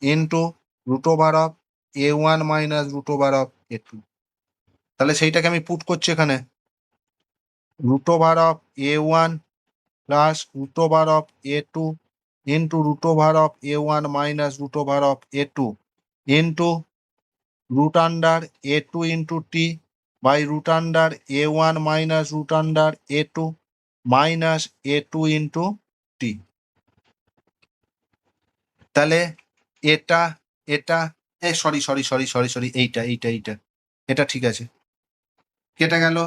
into root over of a1 minus root over of a2। তাহলে সেইটাকে আমি পুট করছি এখানে, root over of a1 plus root over of a2 into root over of a1 minus root over of a2 into root under a2 into t by root under a1 minus root under a2 minus a2 into t. তাহলে এটা এটা sorry এইটা এটা ঠিক আছে, কেটে গেল,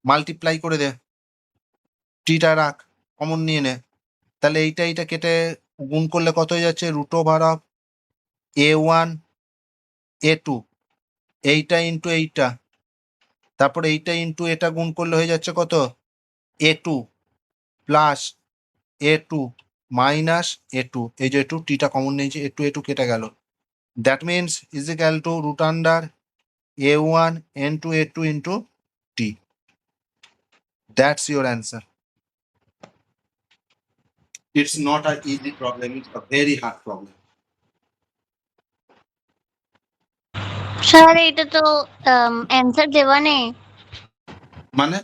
multiply করে দে, টিটা রাখ, কমন নিয়ে নে, তাহলে এইটা কেটে গুণ করলে কত হয়ে যাচ্ছে, root over of a1 a2, এইটা ইন্টু এইটা, তারপরে এইটা ইন্টু এটা গুণ করলে হয়ে যাচ্ছে কত, a2 plus a2 minus a2, এই যে a2 টিটা কমন নিয়েছে, a2 কেটে গেল, that means is equal to root under a1 into a2 into t. That's your answer. It's not an easy problem, it's a very hard problem. Sir এটা তো answer দেওয়া নেই মানে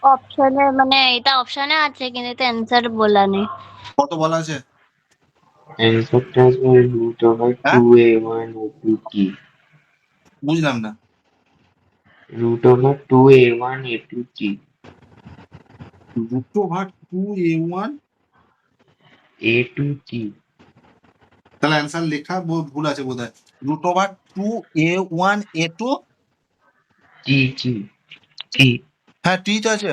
অপশনে, মানে এটা অপশনে আছে কিন্তু এটা অ্যান্সার বলা নেই। কত বলা আছে, অ্যান্সারটা আসবে রুট ওভার হ্যাঁ 2a1 a2 t, বুঝলাম না, root over 2a1 a2 t, root over 2a1, a2 t, তাহলে অ্যান্সার লেখা ভুল আছে বোধহয়, root over 2a1 a2, t t t, হ্যাঁ টি তো আছে,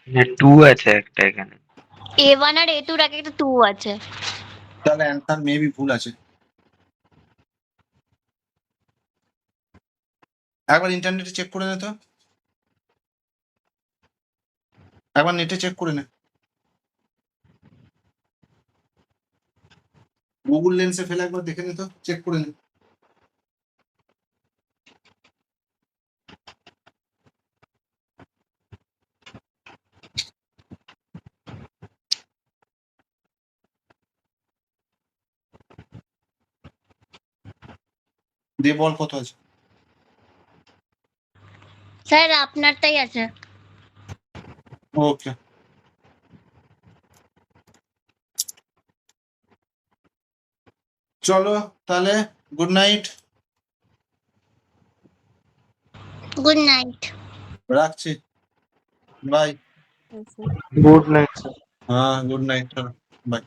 না 2 আছে একটা এখানে। A1 আর A2 এর আগে একটা 2 আছে। তাহলে অ্যান্সার মেবি ভুল আছে, একবার ইন্টারনেটে চেক করে নে তো, একবার নেটে চেক করে নে, গুগল লেন্সে ফেলে একবার দেখে নে তো, চেক করে নে। দিয়ে বল কত আছে, স্যার আপনারটাই আছে। ওকে, চলো তাহলে, গুড নাইট, গুড নাইট। রাখছি, বাই। Good night sir. হ্যাঁ গুড নাইট, বাই।